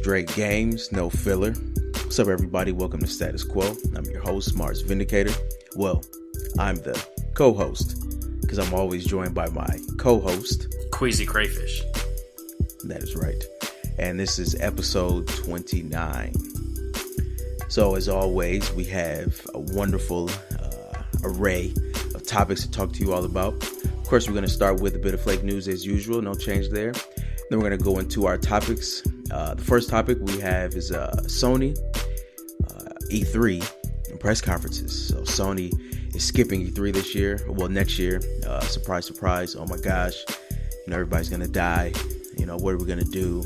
Straight games, no filler. What's up, everybody? Welcome to Status Quo. I'm your host, Mars Vindicator. Well, I'm the co-host, because I'm always joined by my co-host, Queasy Crayfish. That is right. And this is episode 29. So, as always, we have a wonderful array of topics to talk to you all about. Of course, we're going to start with a bit of flake news as usual. No change there. Then we're going to go into our topics. The first topic we have is Sony E3 and press conferences. So Sony is skipping E3 this year. Well, next year. Surprise, surprise. Oh my gosh. Everybody's going to die. What are we going to do?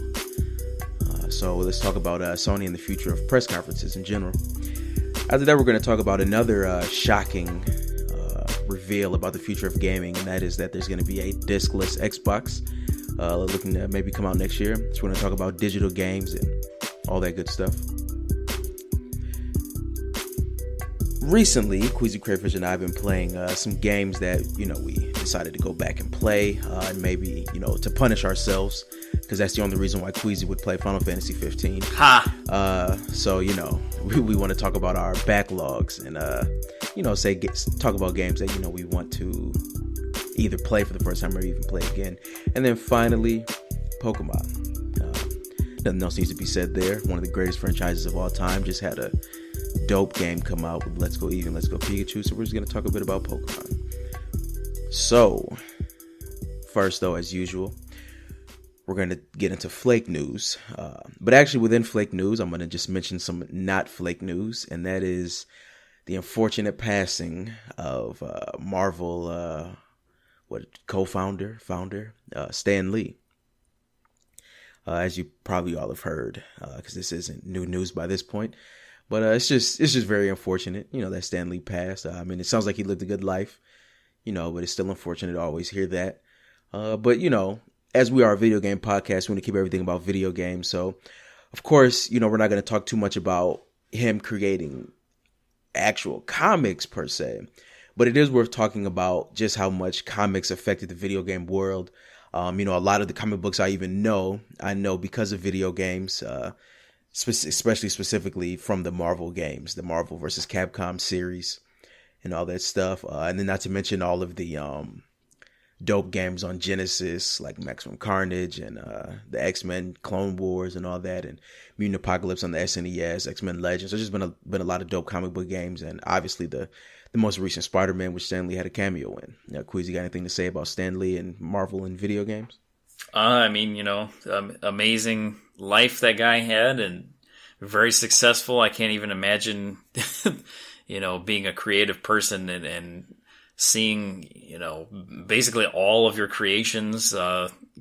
So let's talk about Sony and the future of press conferences in general. After that, we're going to talk about another shocking reveal about the future of gaming, and that is that there's going to be a discless Xbox looking to maybe come out next year. So we're going to talk about digital games and all that good stuff. Recently, Queasy Crayfish and I have been playing some games that, we decided to go back and play and maybe, to punish ourselves, because that's the only reason why Queasy would play Final Fantasy 15. So, we want to talk about our backlogs and, talk about games that, we want to either play for the first time or even play again. And then finally, Pokemon. Nothing else needs to be said there. One of the greatest franchises of all time just had a dope game come out with Let's Go Eevee, Let's Go Pikachu. So we're just going to talk a bit about Pokemon. So, first though, as usual, we're going to get into flake news. But actually within flake news, I'm going to just mention some not flake news. And that is the unfortunate passing of Marvel co-founder, Stan Lee. As you probably all have heard, because this isn't new news by this point. But it's just very unfortunate, that Stan Lee passed. It sounds like he lived a good life, but it's still unfortunate to always hear that. But, as we are a video game podcast, we want to keep everything about video games. So, of course, we're not going to talk too much about him creating actual comics per se. But it is worth talking about just how much comics affected the video game world. A lot of the comic books I know because of video games, especially specifically from the Marvel games, the Marvel versus Capcom series and all that stuff. And then not to mention all of the dope games on Genesis, like Maximum Carnage and the X-Men Clone Wars and all that, and Mutant Apocalypse on the SNES, X-Men Legends. There's just been a lot of dope comic book games, and obviously the most recent SpiderMan, which Stan Lee had a cameo in. Queasy, got anything to say about Stan Lee and Marvel and video games? Amazing life that guy had, and very successful. I can't even imagine, being a creative person and seeing, basically all of your creations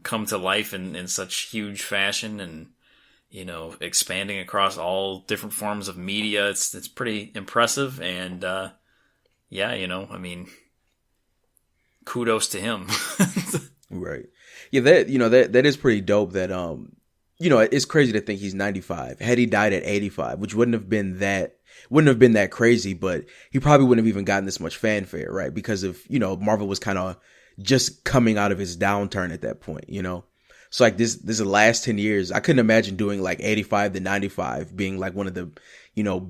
come to life in such huge fashion, and, expanding across all different forms of media. It's pretty impressive, and kudos to him. Right. Yeah, that is pretty dope. That it's crazy to think he's 95. Had he died at 85, which wouldn't have been that crazy, but he probably wouldn't have even gotten this much fanfare, right? Because of, Marvel was kind of just coming out of his downturn at that point, So like this is the last 10 years. I couldn't imagine doing like 85 to 95 being like one of the,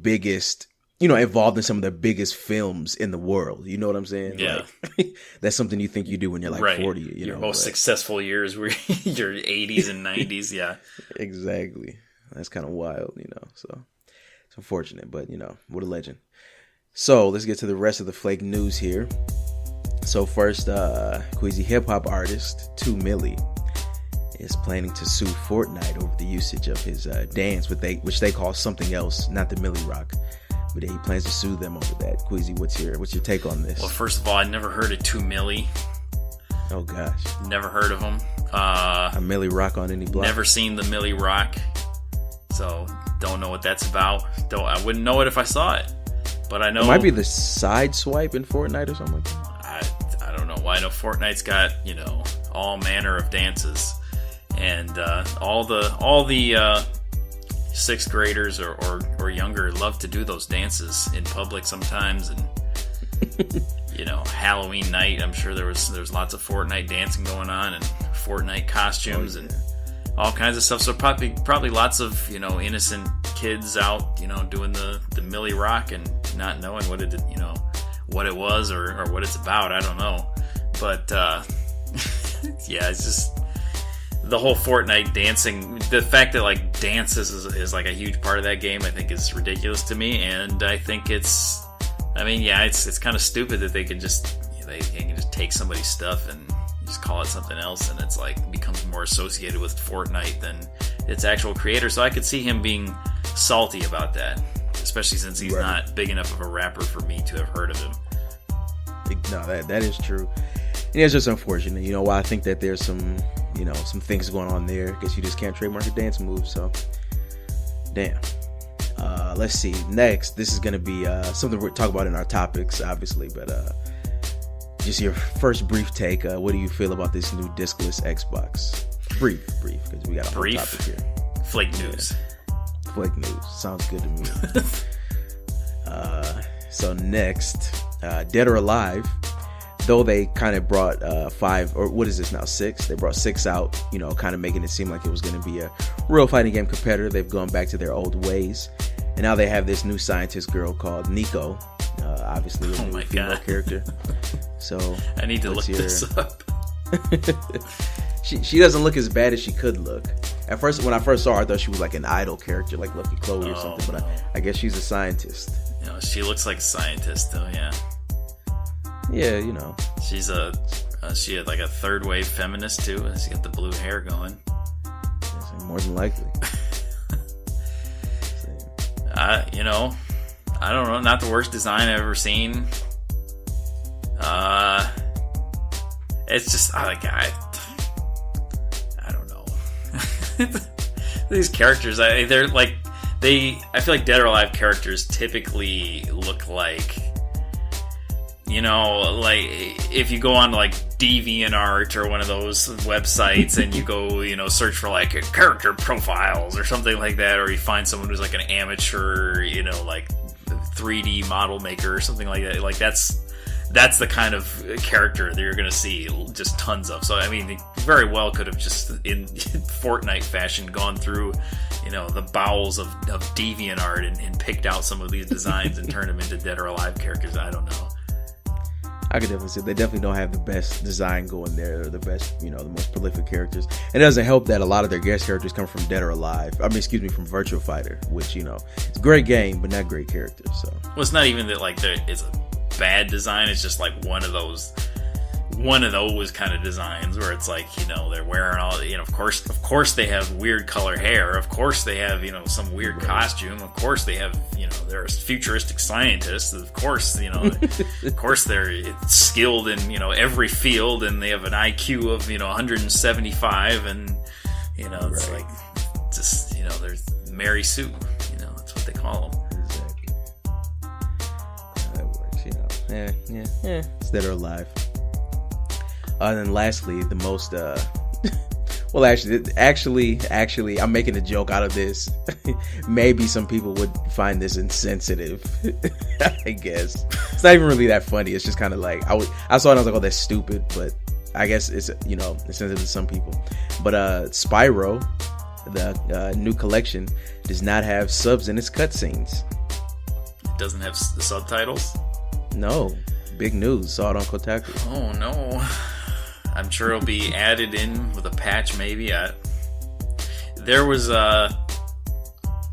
biggest, involved in some of the biggest films in the world. You know what I'm saying? Yeah. Like, that's something you think you do when you're like right. 40, Your most successful years were your 80s and 90s. Yeah. Exactly. That's kind of wild, so it's unfortunate, but what a legend. So let's get to the rest of the flake news here. So first, Queasy hip hop artist 2 Milli is planning to sue Fortnite over the usage of his dance, which they call something else, not the Milli Rock. But he plans to sue them over that. Queasy, what's your take on this? Well, first of all, I never heard of 2 Milli. Oh gosh, never heard of him. A Milli Rock on any block? Never seen the Milli Rock, so don't know what that's about. I wouldn't know it if I saw it, but I know it might be the side swipe in Fortnite or something like that. I don't know. Well, I know Fortnite's got all manner of dances, and all the sixth graders or younger love to do those dances in public sometimes, and Halloween night, I'm sure there's lots of Fortnite dancing going on and Fortnite costumes, and all kinds of stuff. So probably lots of, you know, innocent kids out, you know, doing the Millie Rock and not knowing what it, you know, what it was or what it's about. I don't know. But, yeah, it's just the whole Fortnite dancing. The fact that, like, dance is like a huge part of that game, I think is ridiculous to me. And I think it's kind of stupid that they can just take somebody's stuff and just call it something else, and it's like becomes more associated with Fortnite than its actual creator. So I could see him being salty about that, especially since he's not big enough of a rapper for me to have heard of him. No, that is true. And it's just unfortunate. You know, while I think that there's some, you know, some things going on there, I guess you just can't trademark a dance move. So, damn. Let's see. Next, this is going to be something we're talking about in our topics, obviously, but just your first brief take. What do you feel about this new discless Xbox? Brief, because we got a whole topic here. Flake news. Yeah. Flake news. Sounds good to me. So next, Dead or Alive. Though they kind of brought 5, or what is this now, 6? They brought 6 out, you know, kind of making it seem like it was going to be a real fighting game competitor. They've gone back to their old ways. And now they have this new scientist girl called Nico, obviously a new female character. So I need to look this up. She doesn't look as bad as she could look. At first, when I first saw her, I thought she was like an idol character, like Lucky Chloe or something. But I guess she's a scientist. You know, she looks like a scientist, though. Yeah. Yeah, you know. She's she had like a third wave feminist too. She's got the blue hair going. More than likely. You know, I don't know. Not the worst design I've ever seen. It's just I don't know. These characters, they're like I feel like Dead or Alive characters typically look like, you know, like if you go on like DeviantArt or one of those websites and you go, you know, search for like character profiles or something like that, or you find someone who's like an amateur, you know, like 3D model maker or something like that. Like that's the kind of character that you're going to see just tons of. So, I mean, they very well could have just, in Fortnite fashion, gone through, you know, the bowels of DeviantArt and picked out some of these designs and turned them into Dead or Alive characters. I don't know. I could definitely say they definitely don't have the best design going there, or the best, you know, the most prolific characters. And it doesn't help that a lot of their guest characters come from Dead or Alive. I mean, from Virtua Fighter, which, you know, it's a great game, but not great characters. So, well, it's not even that like it's a bad design. It's just like one of those kind of designs where it's like, you know, they're wearing all, you know, of course they have weird color hair, of course they have, you know, some weird costume, of course they have, you know, they're futuristic scientists, of course, you know, of course they're skilled in, you know, every field, and they have an IQ of, you know, 175, and, you know, it's like just, you know, there's Mary Sue, you know, that's what they call them. Yeah, it's Dead or Alive. And then lastly, the most well, actually I'm making a joke out of this. Maybe some people would find this insensitive. I guess it's not even really that funny. It's just kind of like I saw it and I was like, oh, that's stupid, but I guess it's, you know, it's sensitive to some people. But Spyro, the new collection, does not have subs in its cutscenes. It doesn't have the subtitles? No. Big news. Saw it on Kotaku. Oh no. I'm sure it'll be added in with a patch, maybe. There was I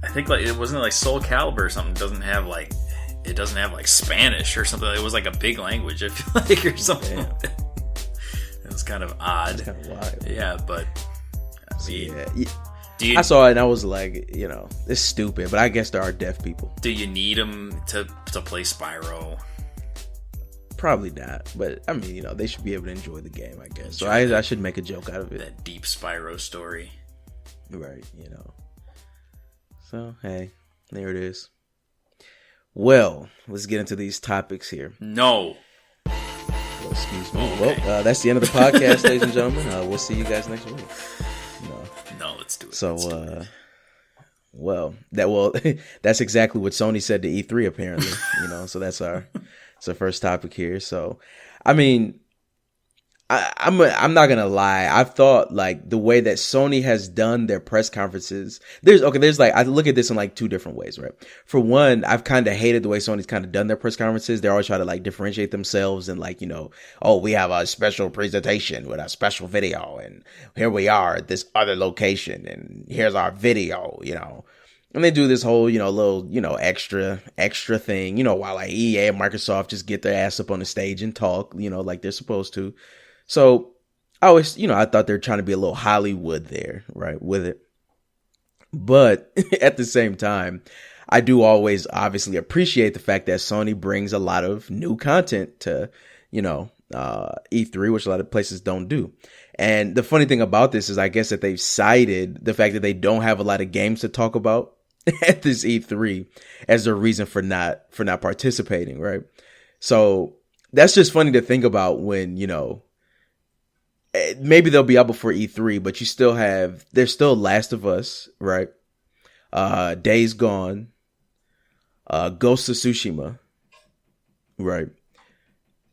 think like it wasn't like Soul Calibur or something. It doesn't have like Spanish or something. It was like a big language, I feel like, or something. It was kind of odd. It's kind of wild. Yeah, but I mean, I saw it and I was like, you know, it's stupid, but I guess there are deaf people. Do you need them to play Spyro? Probably not, but I mean, you know, they should be able to enjoy the game, I guess. So I should make a joke out of it. That deep Spyro story. Right, you know. So, hey, there it is. Well, let's get into these topics here. No. Well, excuse me. Okay. Well, that's the end of the podcast, ladies and gentlemen. We'll see you guys next week. No, let's do it. So, that's exactly what Sony said to E3, apparently. You know, so that's our first topic here. So, I mean, I'm not gonna lie. I've thought like the way that Sony has done their press conferences. There's like I look at this in like two different ways, right? For one, I've kind of hated the way Sony's kind of done their press conferences. They always try to like differentiate themselves and like oh, we have a special presentation with a special video, and here we are at this other location, and here's our video, And they do this whole, little, extra thing, while like EA and Microsoft just get their ass up on the stage and talk, like they're supposed to. So I always, I thought they're trying to be a little Hollywood there, right, with it. But at the same time, I do always obviously appreciate the fact that Sony brings a lot of new content to, E3, which a lot of places don't do. And the funny thing about this is I guess that they've cited the fact that they don't have a lot of games to talk about at this E3 as their reason for not participating, right? So that's just funny to think about when, maybe they'll be out before E3, but there's still Last of Us, right? Days Gone, Ghost of Tsushima, right?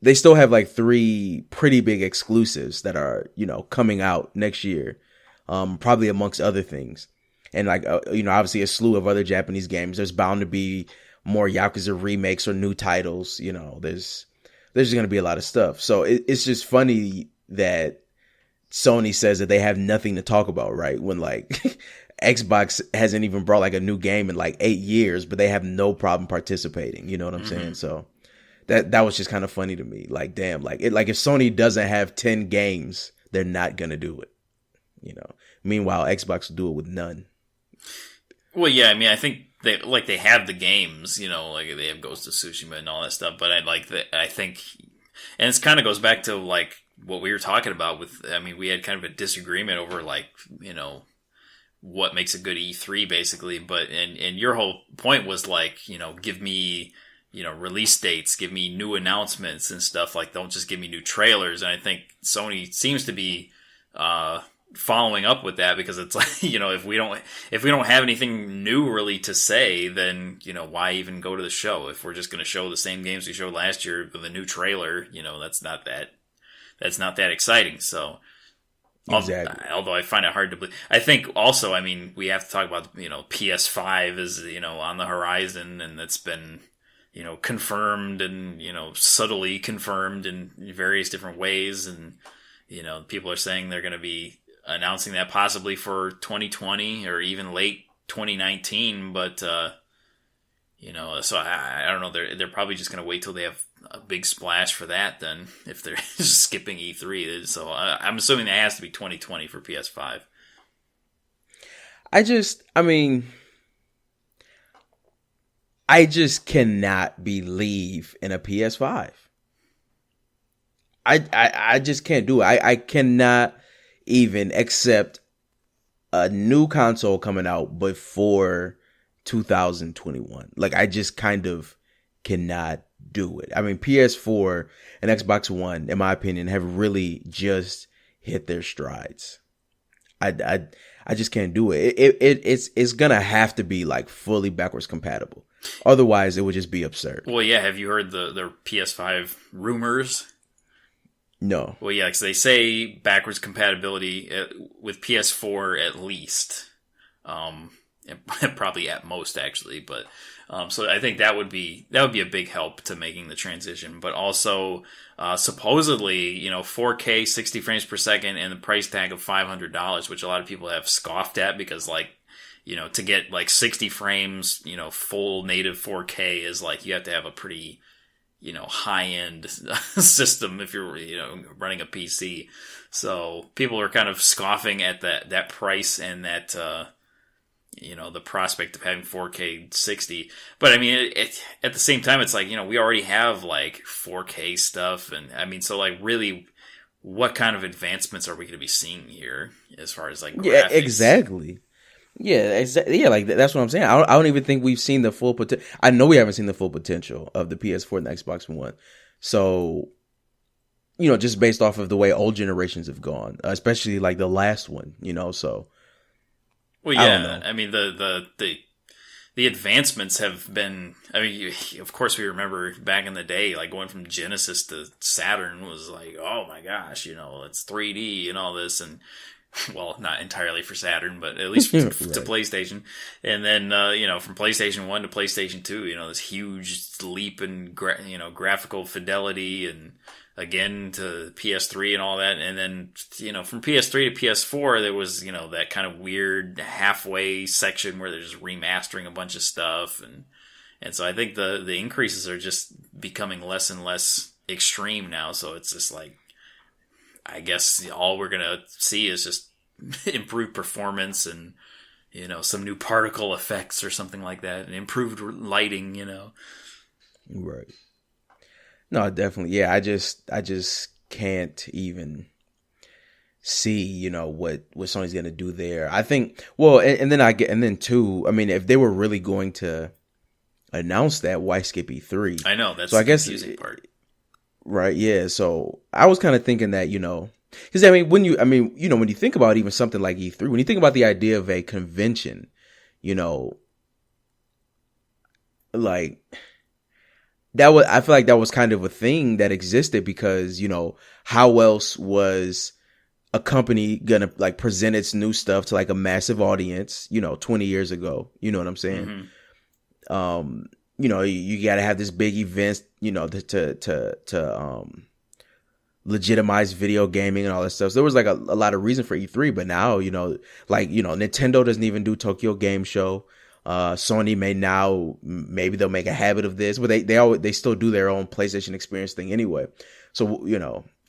They still have like 3 pretty big exclusives that are, coming out next year, probably amongst other things. And like, obviously a slew of other Japanese games. There's bound to be more Yakuza remakes or new titles. There's just going to be a lot of stuff. So it's just funny that Sony says that they have nothing to talk about, right? When like Xbox hasn't even brought like a new game in like 8 years, but they have no problem participating. You know what I'm saying? So that was just kind of funny to me. Like, damn, like if Sony doesn't have 10 games, they're not going to do it. Meanwhile, Xbox will do it with none. Well, yeah, I mean, I think they have the games, like they have Ghost of Tsushima and all that stuff, but I think, and it kind of goes back to like what we were talking about we had kind of a disagreement over like, what makes a good E3 basically, but, and your whole point was like, give me, release dates, give me new announcements and stuff, like don't just give me new trailers. And I think Sony seems to be, following up with that, because it's like, if we don't have anything new really to say, then why even go to the show if we're just going to show the same games we showed last year with a new trailer? That's not that exciting. So exactly. Although I find it hard to believe, I think also, we have to talk about PS5 is on the horizon, and that's been confirmed and subtly confirmed in various different ways, and people are saying they're going to be announcing that possibly for 2020 or even late 2019, but so I don't know. They're probably just going to wait till they have a big splash for that. Then if they're just skipping E3, so I'm assuming that has to be 2020 for PS5. I just cannot believe in a PS5. I just can't do it. I cannot even accept a new console coming out before 2021. Like, I just kind of cannot do it. PS4 and Xbox One, in my opinion, have really just hit their strides. I just can't do it. It's gonna have to be like fully backwards compatible. Otherwise, it would just be absurd. Well, yeah. Have you heard the PS5 rumors? No. Well, yeah, because they say backwards compatibility with PS4 at least, and probably at most actually. But so I think that would be a big help to making the transition. But also, supposedly, 4K 60 frames per second and the price tag of $500, which a lot of people have scoffed at because like, to get like 60 frames, full native 4K is like you have to have a pretty high-end system if you're, running a PC. So people are kind of scoffing at that price and that, the prospect of having 4K 60. But at the same time, it's like, we already have like 4K stuff. And so like really, what kind of advancements are we going to be seeing here as far as like graphics? Yeah, exactly. Yeah, yeah, like that's what I'm saying. I don't even think we've seen the full potential. I know we haven't seen the full potential of the PS4 and the Xbox One. So, just based off of the way old generations have gone, especially like the last one, so. Well, yeah, I don't know. The the advancements have been, I mean, of course we remember back in the day, like going from Genesis to Saturn was like, oh my gosh, it's 3D and all this, and well, not entirely for Saturn, but at least to PlayStation. And then, from PlayStation 1 to PlayStation 2, this huge leap in, graphical fidelity, and again to PS3 and all that. And then, from PS3 to PS4, there was, that kind of weird halfway section where they're just remastering a bunch of stuff. And so I think the increases are just becoming less and less extreme now. So it's just like, I guess all we're going to see is just improved performance and, some new particle effects or something like that, and improved lighting, Right. No, definitely. Yeah, I just can't even see, what Sony's going to do there. I think, well, and then too, I mean, if they were really going to announce that, why skip E3? I know, that's so the confusing part. Right, yeah. So I was kind of thinking that, because when you think about even something like E3, when you think about the idea of a convention, like I feel like that was kind of a thing that existed because, how else was a company gonna like present its new stuff to like a massive audience, 20 years ago? You know what I'm saying? Mm-hmm. You got to have this big event, to legitimize video gaming and all that stuff. So there was like a lot of reason for E3, but now, Nintendo doesn't even do Tokyo Game Show. Sony maybe they'll make a habit of this, but they still do their own PlayStation Experience thing anyway. So,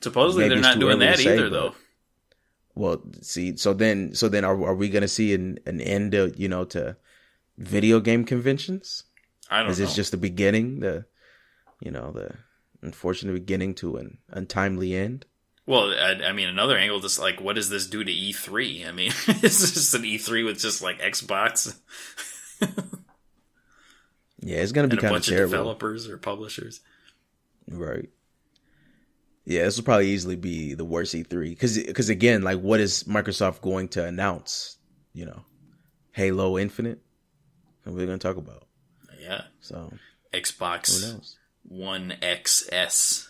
supposedly they're not doing that either, though. Well, see, so then are we going to see an end of, to video game conventions? I don't know. Is this just the beginning, the unfortunate beginning to an untimely end? Well, I mean, another angle, just like, what does this do to E3? I mean, is this just an E3 with just like Xbox? Yeah, it's going to be kind of terrible. A bunch of developers or publishers. Right. Yeah, this will probably easily be the worst E3. Because again, like, what is Microsoft going to announce? Halo Infinite? What are we going to talk about? Yeah. So Xbox One XS.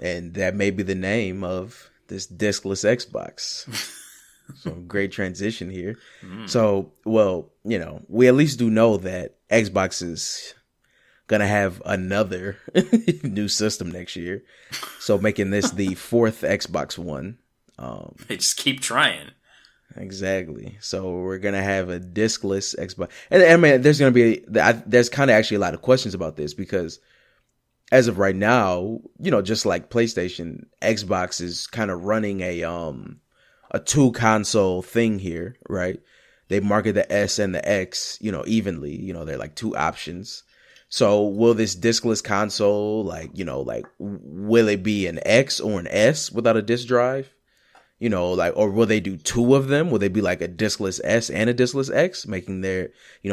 And that may be the name of this discless Xbox. So great transition here. Mm. So, well, we at least do know that Xbox is going to have another new system next year. So making this the fourth Xbox One. They just keep trying. Exactly. So we're going to have a discless Xbox. And I mean, there's kind of actually a lot of questions about this because as of right now, just like PlayStation, Xbox is kind of running a two console thing here, right? They market the S and the X, evenly, they're like two options. So will this discless console, will it be an X or an S without a disc drive? Or will they do two of them? Will they be like a discless S and a discless X, making their,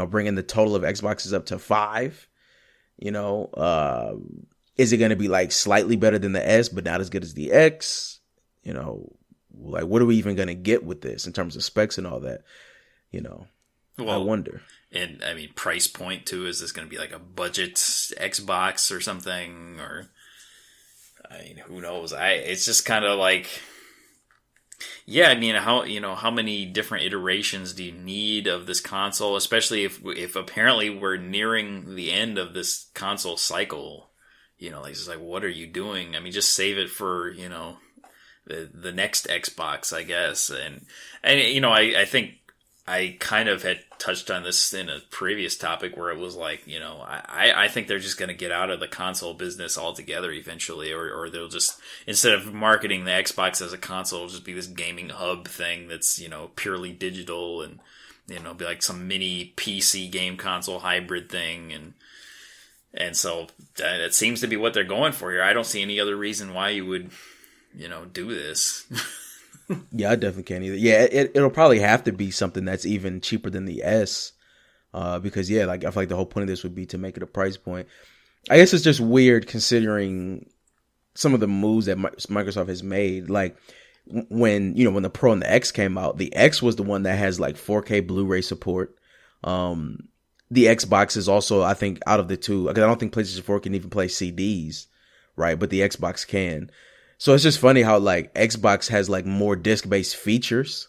bringing the total of Xboxes up to 5? Is it going to be like slightly better than the S, but not as good as the X? What are we even going to get with this in terms of specs and all that? Well, I wonder. And I mean, price point too. Is this going to be like a budget Xbox or something? Or, I mean, who knows? It's just kind of like, yeah, I mean, how many different iterations do you need of this console, especially if apparently we're nearing the end of this console cycle? It's like, what are you doing? I mean, just save it for, the next Xbox, I guess. And I think I kind of had touched on this in a previous topic where it was like, I think they're just going to get out of the console business altogether eventually, or they'll just, instead of marketing the Xbox as a console, it'll just be this gaming hub thing that's, purely digital and, be like some mini PC game console hybrid thing. And so that seems to be what they're going for here. I don't see any other reason why you would, do this. Yeah, I definitely can't either. Yeah, it'll probably have to be something that's even cheaper than the S. Because, yeah, like I feel like the whole point of this would be to make it a price point. I guess it's just weird considering some of the moves that Microsoft has made. Like when the Pro and the X came out, the X was the one that has like 4K Blu-ray support. the Xbox is also, I think, out of the two, because I don't think PlayStation 4 can even play CDs, right? But the Xbox can. So it's just funny how like Xbox has like more disc-based features,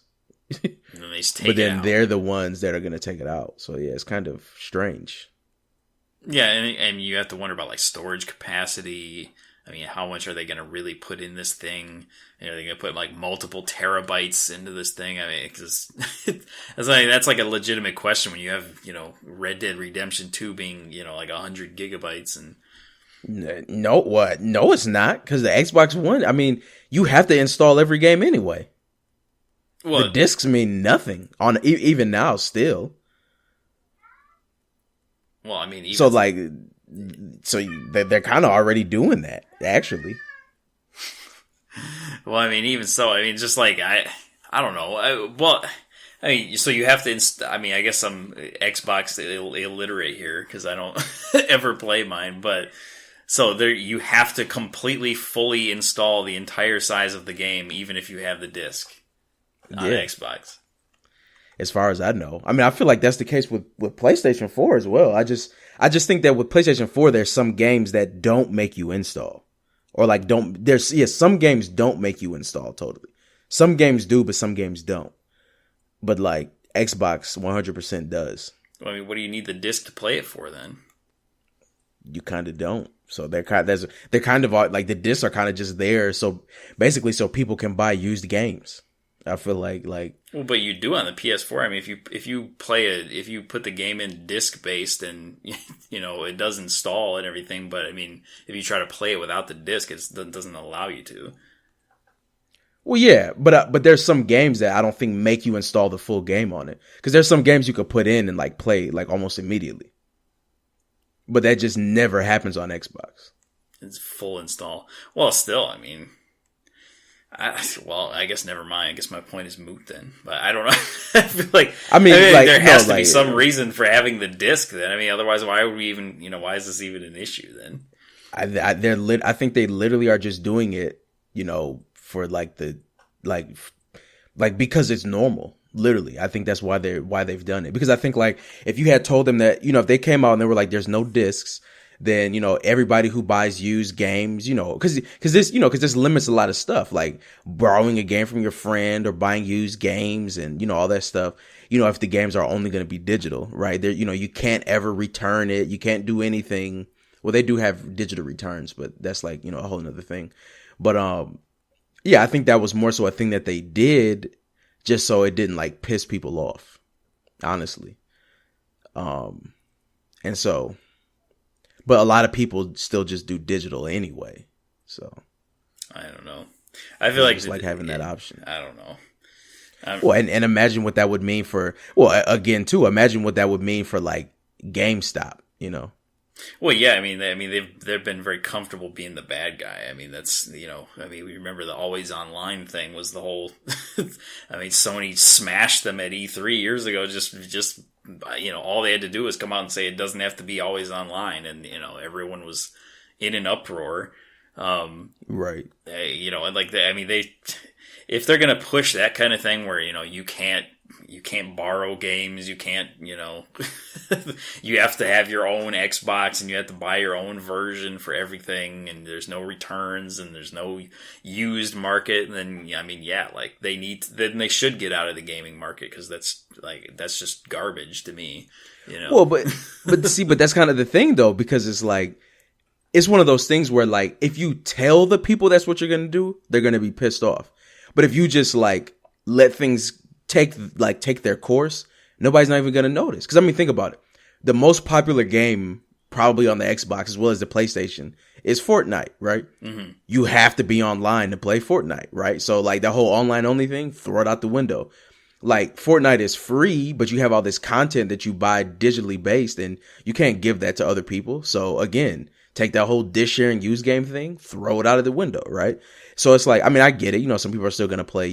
but then they're the ones that are going to take it out. So yeah, it's kind of strange. Yeah, and you have to wonder about like storage capacity. I mean, how much are they going to really put in this thing? And are they going to put like multiple terabytes into this thing? I mean, because that's like a legitimate question when you have, Red Dead Redemption 2 being, like 100 gigabytes. And no, what? No, it's not, because the Xbox One, I mean, you have to install every game anyway. Well, the discs mean nothing on even now still. Well, I mean, so they're kind of already doing that, actually. Well, I mean, even so, I mean, just like I don't know. So you have to. I guess I'm Xbox illiterate here because I don't ever play mine. But so there, you have to completely, fully install the entire size of the game, even if you have the disc on Xbox. As far as I know. I mean, I feel like that's the case with PlayStation 4 as well. I just think that with PlayStation 4, there's some games that don't make you install. Or like some games don't make you install totally. Some games do, but some games don't. But like Xbox 100% does. Well, I mean, what do you need the disc to play it for then? You kind of don't. So they're kind of like the discs are kind of just there. So basically, so people can buy used games. I feel like well, but you do on the PS4. I mean, if you put the game in disc based and it does install and everything, but I mean, if you try to play it without the disc, it doesn't allow you to. Well, yeah, but there's some games that I don't think make you install the full game on it, because there's some games you could put in and like play like almost immediately, but that just never happens on Xbox. It's full install. Well, still, I mean. I guess never mind. I guess my point is moot then. But I don't know. I feel like there has to be some reason for having the disc then. I mean, otherwise, why would we even? Why is this even an issue then? I think they literally are just doing it, for like because it's normal. Literally, I think that's why they've done it. Because I think like if you had told them that if they came out and they were like, "There's no discs," then everybody who buys used games, because this limits a lot of stuff, like borrowing a game from your friend or buying used games and all that stuff. If the games are only going to be digital, right? There, you can't ever return it. You can't do anything. Well, they do have digital returns, but that's like a whole nother thing. But yeah, I think that was more so a thing that they did just so it didn't like piss people off, honestly. And so. But a lot of people still just do digital anyway. So I don't know. I feel like it's like having that option. I don't know. Well, and imagine what that would mean for. Well, again, too. Imagine what that would mean for like GameStop. Well, yeah. I mean, they've been very comfortable being the bad guy. I mean, that's we remember the always online thing was the whole. I mean, Sony smashed them at E3 years ago. Just. All they had to do was come out and say it doesn't have to be always online, and everyone was in an uproar. Right. If they're gonna push that kind of thing where you can't borrow games, you can't you have to have your own Xbox and you have to buy your own version for everything, and there's no returns and there's no used market, then they should get out of the gaming market, because that's just garbage to me. Well, but that's kind of the thing though, because it's like it's one of those things where like if you tell the people that's what you're gonna do, they're gonna be pissed off. But if you just like let things take their course, nobody's not even gonna notice. Because I mean, think about it. The most popular game probably on the Xbox as well as the PlayStation is Fortnite, right? Mm-hmm. You have to be online to play Fortnite, right? So like the whole online only thing, throw it out the window. Like Fortnite is free, but you have all this content that you buy digitally based, and you can't give that to other people. So again, take that whole disc sharing used game thing, throw it out of the window, right? So it's like, I mean, I get it. Some people are still gonna play,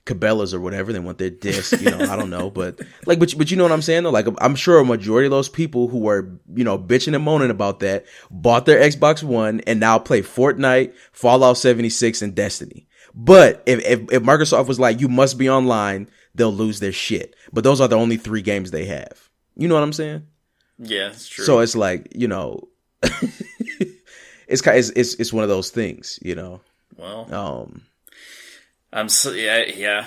Cabela's or whatever. They want their disc, I don't know, but you know what I'm saying though? Like, I'm sure a majority of those people who were, bitching and moaning about that bought their Xbox One and now play Fortnite, Fallout 76, and Destiny. But if Microsoft was like, you must be online, they'll lose their shit. But those are the only 3 games they have. You know what I'm saying? Yeah, it's true. So it's like, it's one of those things, Well, yeah.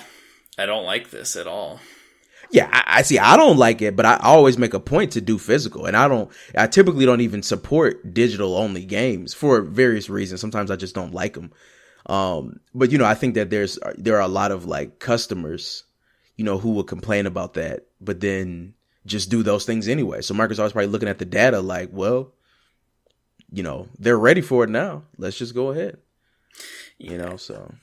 I don't like this at all. Yeah, I see. I don't like it, but I always make a point to do physical, and I typically don't even support digital only games for various reasons. Sometimes I just don't like them. But I think that there are a lot of like customers, who will complain about that, but then just do those things anyway. So Microsoft's probably looking at the data like, well, they're ready for it now. Let's just go ahead. So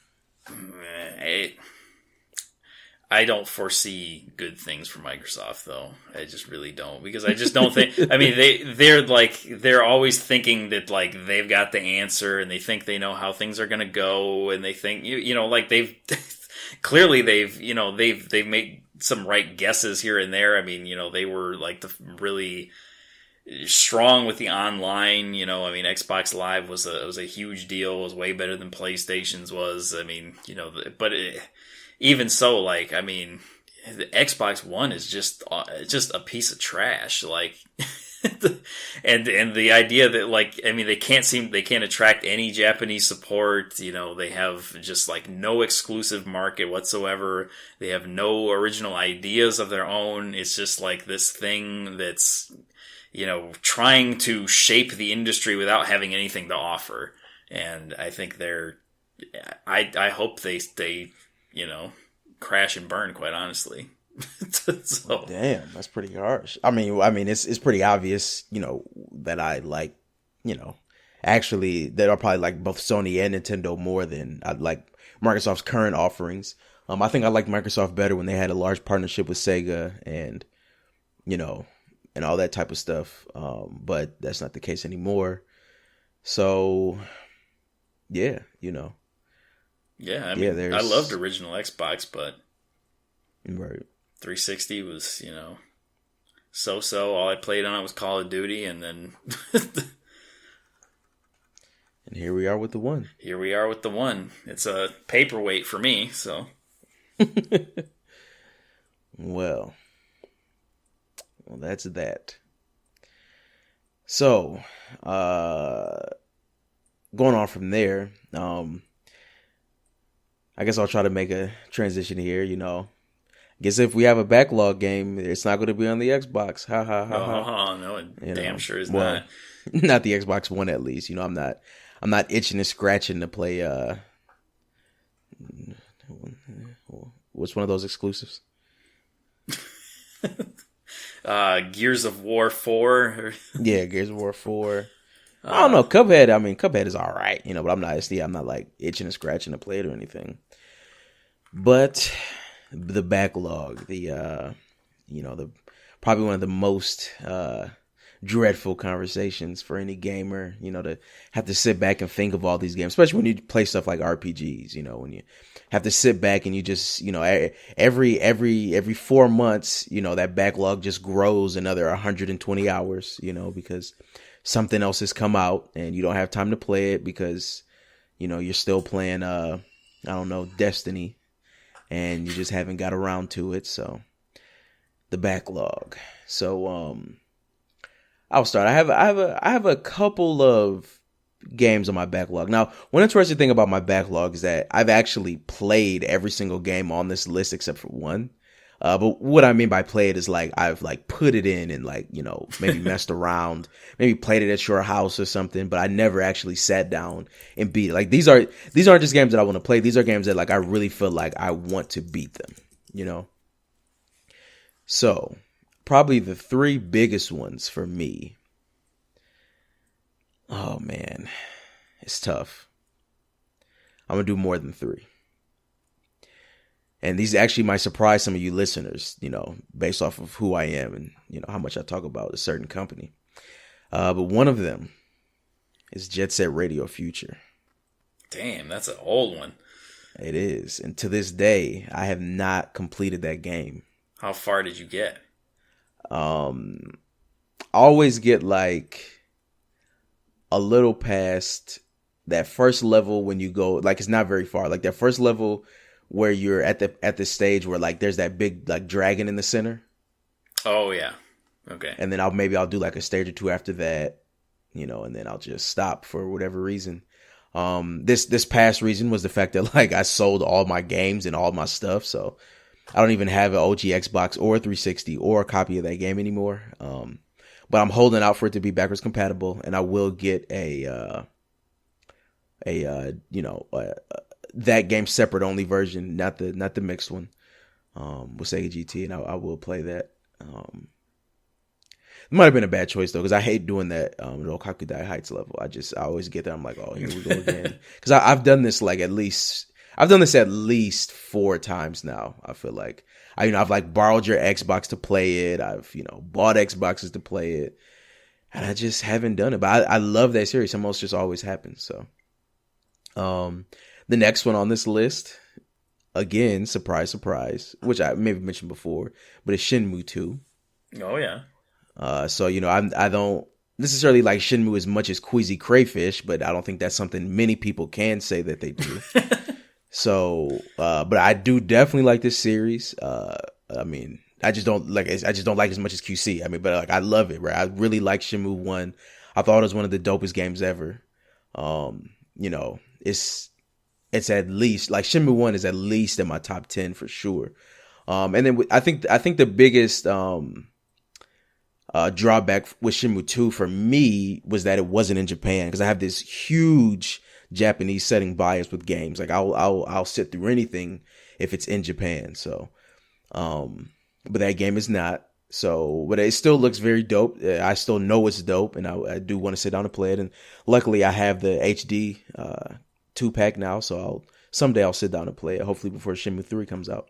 I don't foresee good things for Microsoft, though. I just really don't, because I just don't think. I mean, they're always thinking that like they've got the answer, and they think they know how things are going to go, and they think like they've clearly they've made some right guesses here and there. I mean, they were like really strong with the online. I mean, Xbox Live was a huge deal. It was way better than PlayStation's was. I mean, but even so, like, I mean, the Xbox One is just a piece of trash. Like, and the idea that like, I mean, they can't attract any Japanese support. They have just like no exclusive market whatsoever. They have no original ideas of their own. It's just like this thing that's, trying to shape the industry without having anything to offer. And I think I hope they crash and burn, quite honestly. So. Damn, that's pretty harsh. I mean, it's pretty obvious, that I like, actually that are probably like both Sony and Nintendo more than I like Microsoft's current offerings. I think I liked Microsoft better when they had a large partnership with Sega and, and all that type of stuff. But that's not the case anymore. So, yeah, Yeah, I mean, I loved original Xbox, but right. 360 was, so-so. All I played on it was Call of Duty, and then... And here we are with the One. It's a paperweight for me, so... Well, that's that. So, going on from there, I guess I'll try to make a transition here, I guess if we have a backlog game, it's not going to be on the Xbox. Ha ha ha ha. Oh, no, it damn sure is well, not. Not the Xbox One, at least. I'm not itching and scratching to play, what's one of those exclusives? Gears of War 4. Yeah, Gears of War 4. I don't know, Cuphead is all right, but I'm not like itching and scratching to play it or anything. But the backlog, the probably one of the most dreadful conversations for any gamer, to have to sit back and think of all these games, especially when you play stuff like RPGs, when you have to sit back and you just, every 4 months, that backlog just grows another 120 hours, because something else has come out and you don't have time to play it because, you're still playing, Destiny, and you just haven't got around to it. So the backlog. So, I'll start. I have a couple of games on my backlog. Now, one interesting thing about my backlog is that I've actually played every single game on this list except for one. But what I mean by play it is like I've like put it in and like, maybe messed around, maybe played it at your house or something, but I never actually sat down and beat it. Like these aren't just games that I want to play. These are games that like I really feel like I want to beat them, So, probably the three biggest ones for me. Oh man, it's tough. I'm going to do more than three. And these actually might surprise some of you listeners, based off of who I am and, how much I talk about a certain company. But one of them is Jet Set Radio Future. Damn, that's an old one. It is. And to this day, I have not completed that game. How far did you get? Always get like a little past that first level when you go, like it's not very far. Like that first level where you're at the stage where like there's that big like dragon in the center. Oh yeah. Okay. And then I'll do like a stage or two after that, and then I'll just stop for whatever reason. This past reason was the fact that like I sold all my games and all my stuff, so I don't even have an OG Xbox or a 360 or a copy of that game anymore. But I'm holding out for it to be backwards compatible, and I will get that game separate only version, not the mixed one, with Sega GT, and I will play that. It might have been a bad choice though, because I hate doing that no Kakudai Heights level. I always get there. I'm like, oh, here we go again. Because I've done this at least 4 times now. I feel like I've like borrowed your Xbox to play it. I've bought Xboxes to play it, and I just haven't done it. But I love that series. It almost just always happens. So, the next one on this list, again, surprise, surprise, which I maybe mentioned before, but it's Shenmue 2. Oh yeah. So I don't necessarily like Shenmue as much as Queasy Crayfish, but I don't think that's something many people can say that they do. So, but I do definitely like this series. I just don't like it as much as QC. But like I love it, right? I really like Shenmue 1. I thought it was one of the dopest games ever. It's at least like Shenmue 1 is at least in my top 10 for sure. And then I think the biggest drawback with Shenmue 2 for me was that it wasn't in Japan, because I have this huge Japanese setting bias with games. Like I'll sit through anything if it's in Japan. So, but that game is not. So, but it still looks very dope. I still know it's dope, and I do want to sit down and play it. And luckily, I have the HD 2-pack now, so someday I'll sit down and play it. Hopefully, before Shenmue 3 comes out.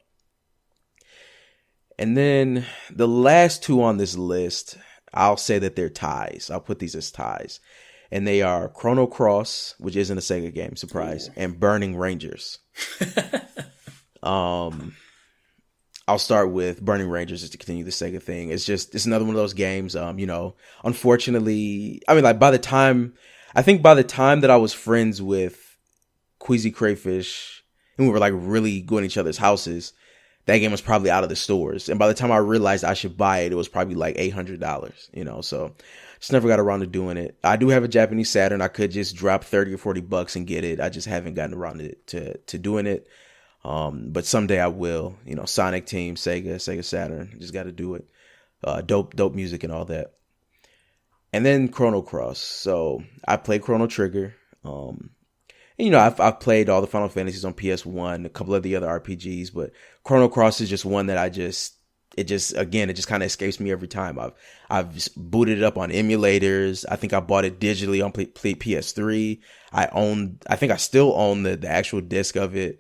And then the last 2 on this list, I'll say that they're ties. I'll put these as ties. And they are Chrono Cross, which isn't a Sega game, surprise, and Burning Rangers. I'll start with Burning Rangers just to continue the Sega thing. It's another one of those games, unfortunately, by the time that I was friends with Queasy Crayfish and we were like really going to each other's houses, that game was probably out of the stores. And by the time I realized I should buy it, it was probably like $800, so just never got around to doing it. I do have a Japanese Saturn. I could just drop 30 or 40 bucks and get it. I just haven't gotten around to doing it. But someday I will, Sonic Team, Sega Saturn, just got to do it. Dope music and all that. And then Chrono Cross. So I played Chrono Trigger. I've played all the Final Fantasies on PS1, a couple of the other RPGs, but Chrono Cross is just one that it just kind of escapes me every time. I've booted it up on emulators. I think I bought it digitally on PS3. I think I still own the actual disc of it.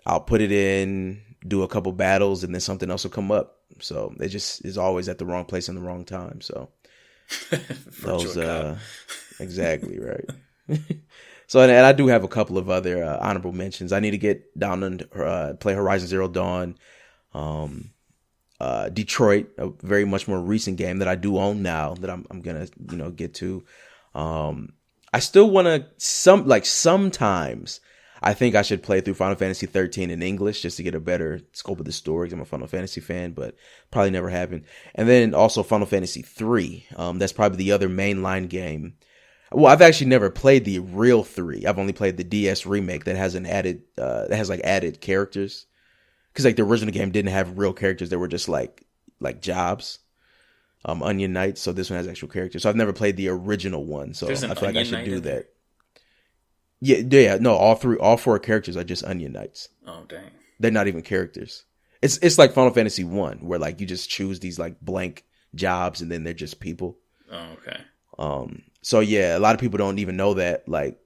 I'll put it in, do a couple battles, and then something else will come up. So it just is always at the wrong place in the wrong time. So those, exactly right. So, and I do have a couple of other honorable mentions. I need to get down and play Horizon Zero Dawn, Detroit, a very much more recent game that I do own now that I'm gonna get to. I still want to sometimes I think I should play through Final Fantasy 13 in English just to get a better scope of the story, because I'm a Final Fantasy fan, but probably never happened. And then also Final Fantasy 3. That's probably the other mainline game. Well, I've actually never played the real 3. I've only played the DS remake that has added characters. Because like the original game didn't have real characters. They were just like jobs. Onion Knights. So this one has actual characters. So I've never played the original one. So I feel like I should do that. Yeah. No, all 4 characters are just Onion Knights. Oh, dang. They're not even characters. It's like Final Fantasy 1, where like you just choose these like blank jobs and then they're just people. Oh, okay. So yeah, a lot of people don't even know that, like,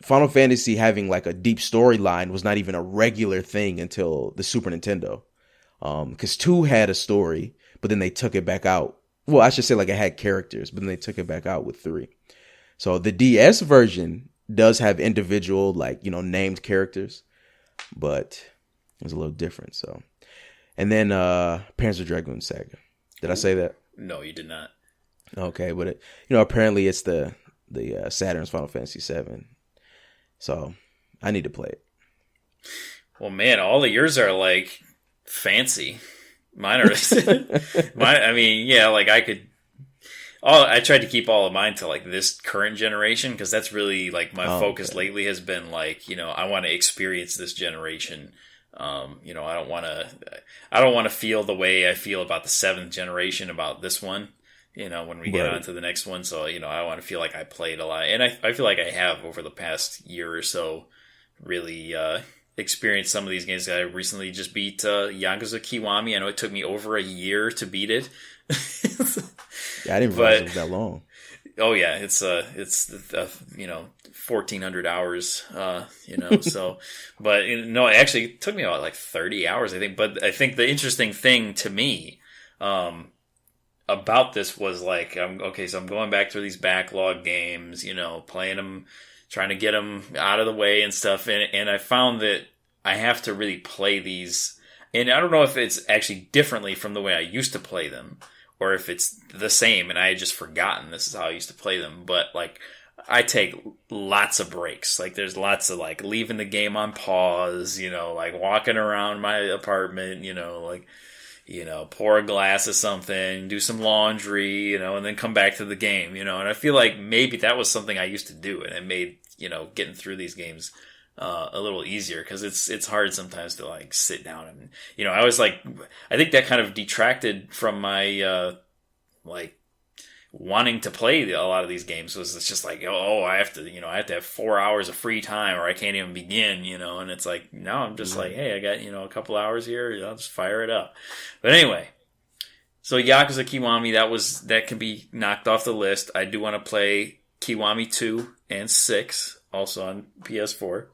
Final Fantasy having like a deep storyline was not even a regular thing until the Super Nintendo. Cause 2 had a story, but then they took it back out. Well, I should say like it had characters, but then they took it back out with 3. So the DS version does have individual, like, named characters, but it was a little different. So, and then, Panzer Dragoon Saga. Did I say that? No, you did not. Okay, but apparently it's the Saturn's Final Fantasy 7, so I need to play it. Well, man, all of yours are like fancy. Mine are. I mean, yeah, like I could. I tried to keep all of mine to like this current generation because that's really like my focus lately has been like, I want to experience this generation. I don't want to feel the way I feel about the 7th generation about this one, when we get on to the next one. So, I want to feel like I played a lot, and I feel like I have over the past year or so really, experienced some of these games. I recently just beat, Yakuza Kiwami. I know it took me over a year to beat it. Yeah, I didn't realize it was that long. Oh yeah, it's 1,400 hours, so, but no, it actually took me about like 30 hours, I think. But I think the interesting thing to me, about this was like, so I'm going back through these backlog games, playing them, trying to get them out of the way and stuff. And I found that I have to really play these, and I don't know if it's actually differently from the way I used to play them, or if it's the same and I had just forgotten this is how I used to play them. But like, I take lots of breaks. Like, there's lots of like leaving the game on pause, like walking around my apartment, pour a glass of something, do some laundry, and then come back to the game, and I feel like maybe that was something I used to do, and it made, getting through these games a little easier, because it's hard sometimes to like sit down and, I was like, I think that kind of detracted from my like wanting to play a lot of these games. Was it's just like, I have to have 4 hours of free time, or I can't even begin, and it's like, now I'm just like, hey, I got, a couple hours here, I'll just fire it up. But anyway, so Yakuza Kiwami, that can be knocked off the list. I do want to play Kiwami 2 and 6, also on PS4.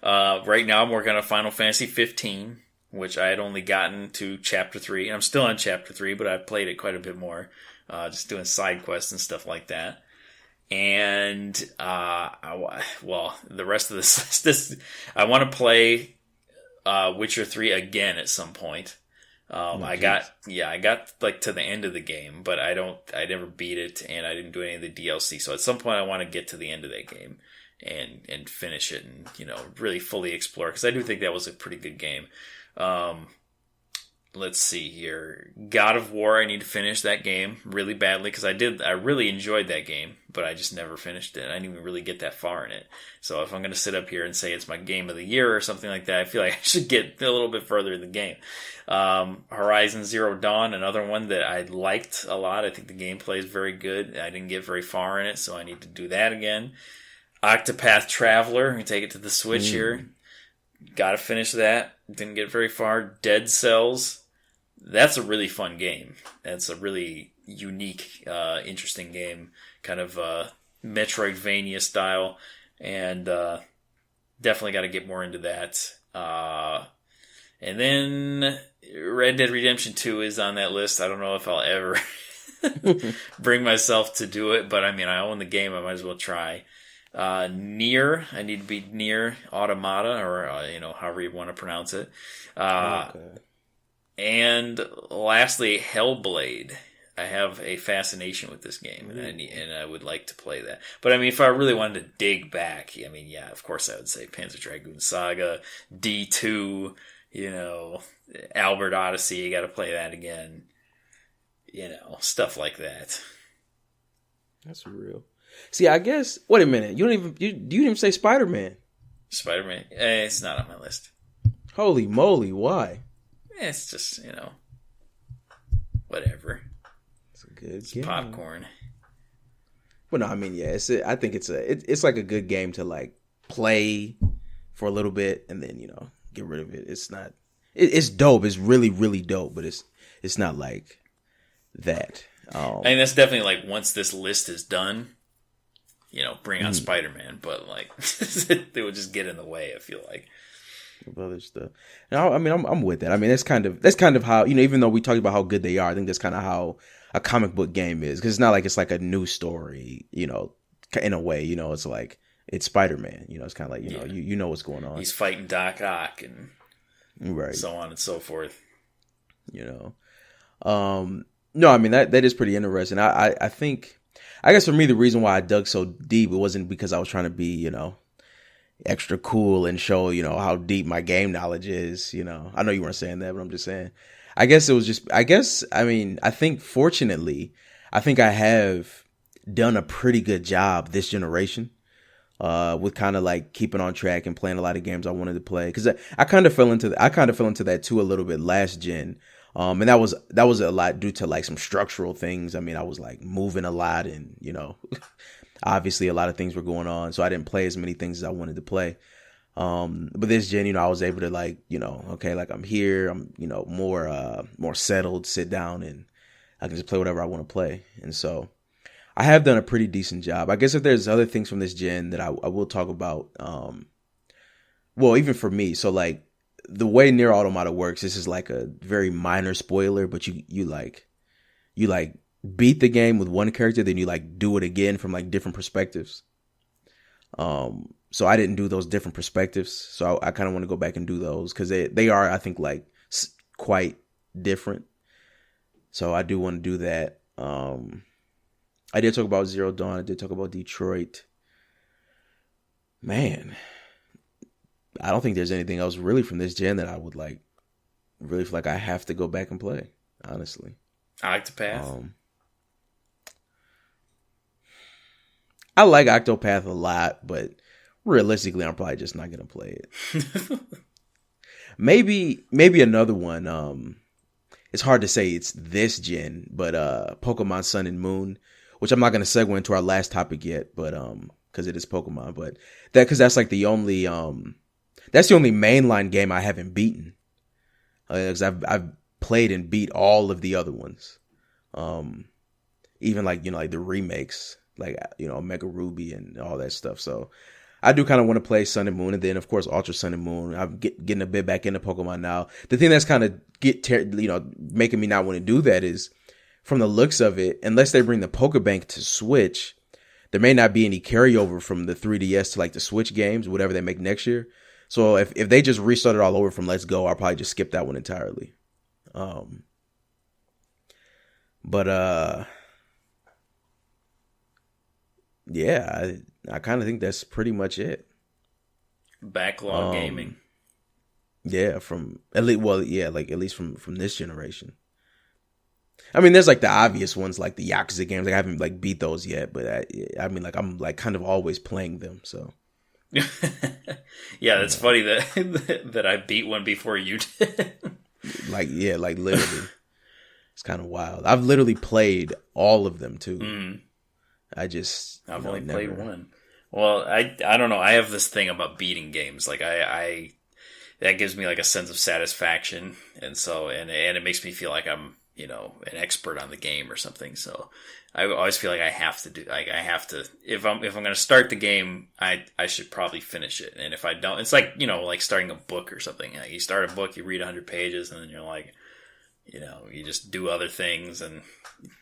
Right now I'm working on Final Fantasy 15, which I had only gotten to Chapter 3, and I'm still on Chapter 3, but I've played it quite a bit more, just doing side quests and stuff like that. And, the rest of this, I want to play, Witcher 3 again at some point. I got like to the end of the game, but I never beat it, and I didn't do any of the DLC. So at some point I want to get to the end of that game and finish it and, really fully explore, because I do think that was a pretty good game. Let's see here. God of War, I need to finish that game really badly, because I really enjoyed that game, but I just never finished it. I didn't even really get that far in it. So if I'm going to sit up here and say it's my game of the year or something like that, I feel like I should get a little bit further in the game. Horizon Zero Dawn, another one that I liked a lot. I think the gameplay is very good. I didn't get very far in it, so I need to do that again. Octopath Traveler, we take it to the Switch here. Gotta finish that. Didn't get very far. Dead Cells. That's a really fun game. That's a really unique, interesting game. Kind of Metroidvania style. And definitely got to get more into that. And then Red Dead Redemption 2 is on that list. I don't know if I'll ever bring myself to do it, but I mean, I own the game. I might as well try. Nier, I need to be Nier Automata, or however you want to pronounce it. And lastly, Hellblade. I have a fascination with this game, and I would like to play that. But I mean, if I really wanted to dig back, I mean, yeah, of course I would say Panzer Dragoon Saga, D2, Albert Odyssey. You got to play that again. Stuff like that. That's real. See, I guess. Wait a minute. You didn't even say SpiderMan. SpiderMan. It's not on my list. Holy moly! Why? It's just whatever. It's a good game. Popcorn. Well, no, I mean, yeah. I think it's like a good game to like play for a little bit and then get rid of it. It's not. It's dope. It's really, really dope. But it's not like that. I mean, that's definitely like once this list is done. Bring out Spider-Man, but like they would just get in the way. I feel like other stuff. Now, I mean, I'm with that. I mean, that's kind of how even though we talked about how good they are, I think that's kind of how a comic book game is, because it's not like it's like a new story. In a way, it's like it's Spider-Man. It's kind of like you know what's going on. He's fighting Doc Ock and right, so on and so forth. No, I mean that is pretty interesting. I think. I guess for me, the reason why I dug so deep, it wasn't because I was trying to be, extra cool and show, how deep my game knowledge is, I know you weren't saying that, but I'm just saying. I guess it was just, I think fortunately, I think I have done a pretty good job this generation with kind of like keeping on track and playing a lot of games I wanted to play. Because I kind of fell into that too a little bit last gen. And that was a lot due to like some structural things. I mean, I was like moving a lot and, obviously a lot of things were going on. So I didn't play as many things as I wanted to play. But this gen, I was able to like, okay, like I'm here, I'm, more settled, sit down and I can just play whatever I want to play. And so I have done a pretty decent job. I guess if there's other things from this gen that I will talk about, well, even for me, so like the way Nier Automata works, this is like a very minor spoiler, but you beat the game with one character, then you like do it again from like different perspectives. So I didn't do those different perspectives. So I kind of want to go back and do those because they are, I think, like quite different. So I do want to do that. I did talk about Zero Dawn. I did talk about Detroit. Man, I don't think there's anything else really from this gen that I would like really feel like I have to go back and play, honestly. Octopath. I like Octopath a lot, but realistically, I'm probably just not gonna play it. Maybe another one. It's hard to say it's this gen, but Pokemon Sun and Moon, which I'm not gonna segue into our last topic yet, but because it is Pokemon, but that's like the only that's the only mainline game I haven't beaten. Because I've played and beat all of the other ones, even like like the remakes, like Mega Ruby and all that stuff. So I do kind of want to play Sun and Moon, and then of course Ultra Sun and Moon. I'm getting a bit back into Pokemon now. The thing that's kind of making me not want to do that is, from the looks of it, unless they bring the Pokebank to Switch, there may not be any carryover from the 3DS to like the Switch games, whatever they make next year. So if they just restart it all over from Let's Go, I'll probably just skip that one entirely. Yeah, I kind of think that's pretty much it. Backlog gaming. Yeah, at least from this generation. I mean, there's like the obvious ones, like the Yakuza games. Like, I haven't like beat those yet, but I mean, like I'm like kind of always playing them. So yeah, that's funny that I beat one before you did. like literally, it's kind of wild. I've literally played all of them too. Mm. I've only played one. Well, I don't know. I have this thing about beating games. Like I that gives me like a sense of satisfaction, and so and it makes me feel like I'm an expert on the game or something. So I always feel like I have to if I'm going to start the game, I should probably finish it. And if I don't, it's like like starting a book or something. Like you start a book, you read 100 pages, and then you're like, you just do other things, and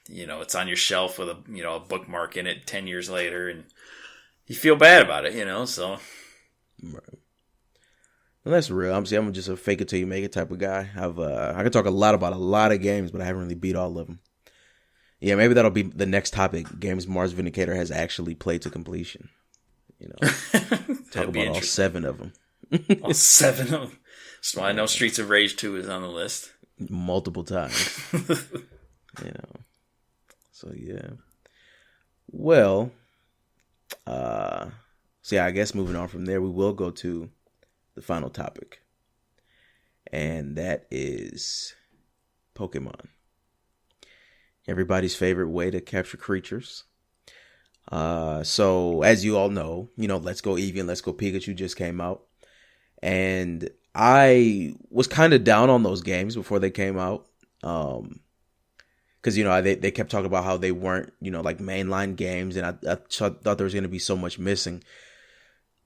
it's on your shelf with a bookmark in it 10 years later, and you feel bad about it, so. Right. Well, that's real. I'm just a fake it till you make it type of guy. I can talk a lot about a lot of games, but I haven't really beat all of them. Yeah, maybe that'll be the next topic. Games Mars Vindicator has actually played to completion. Talk about all 7 of them. All 7 of them. So I know Streets of Rage 2 is on the list. Multiple times. So yeah. Well, so yeah, I guess moving on from there, we will go to the final topic, and that is Pokemon. Everybody's favorite way to capture creatures. So as you all know, Let's Go Eevee and Let's Go Pikachu just came out, and I was kind of down on those games before they came out, because they kept talking about how they weren't like mainline games, and I thought there was going to be so much missing.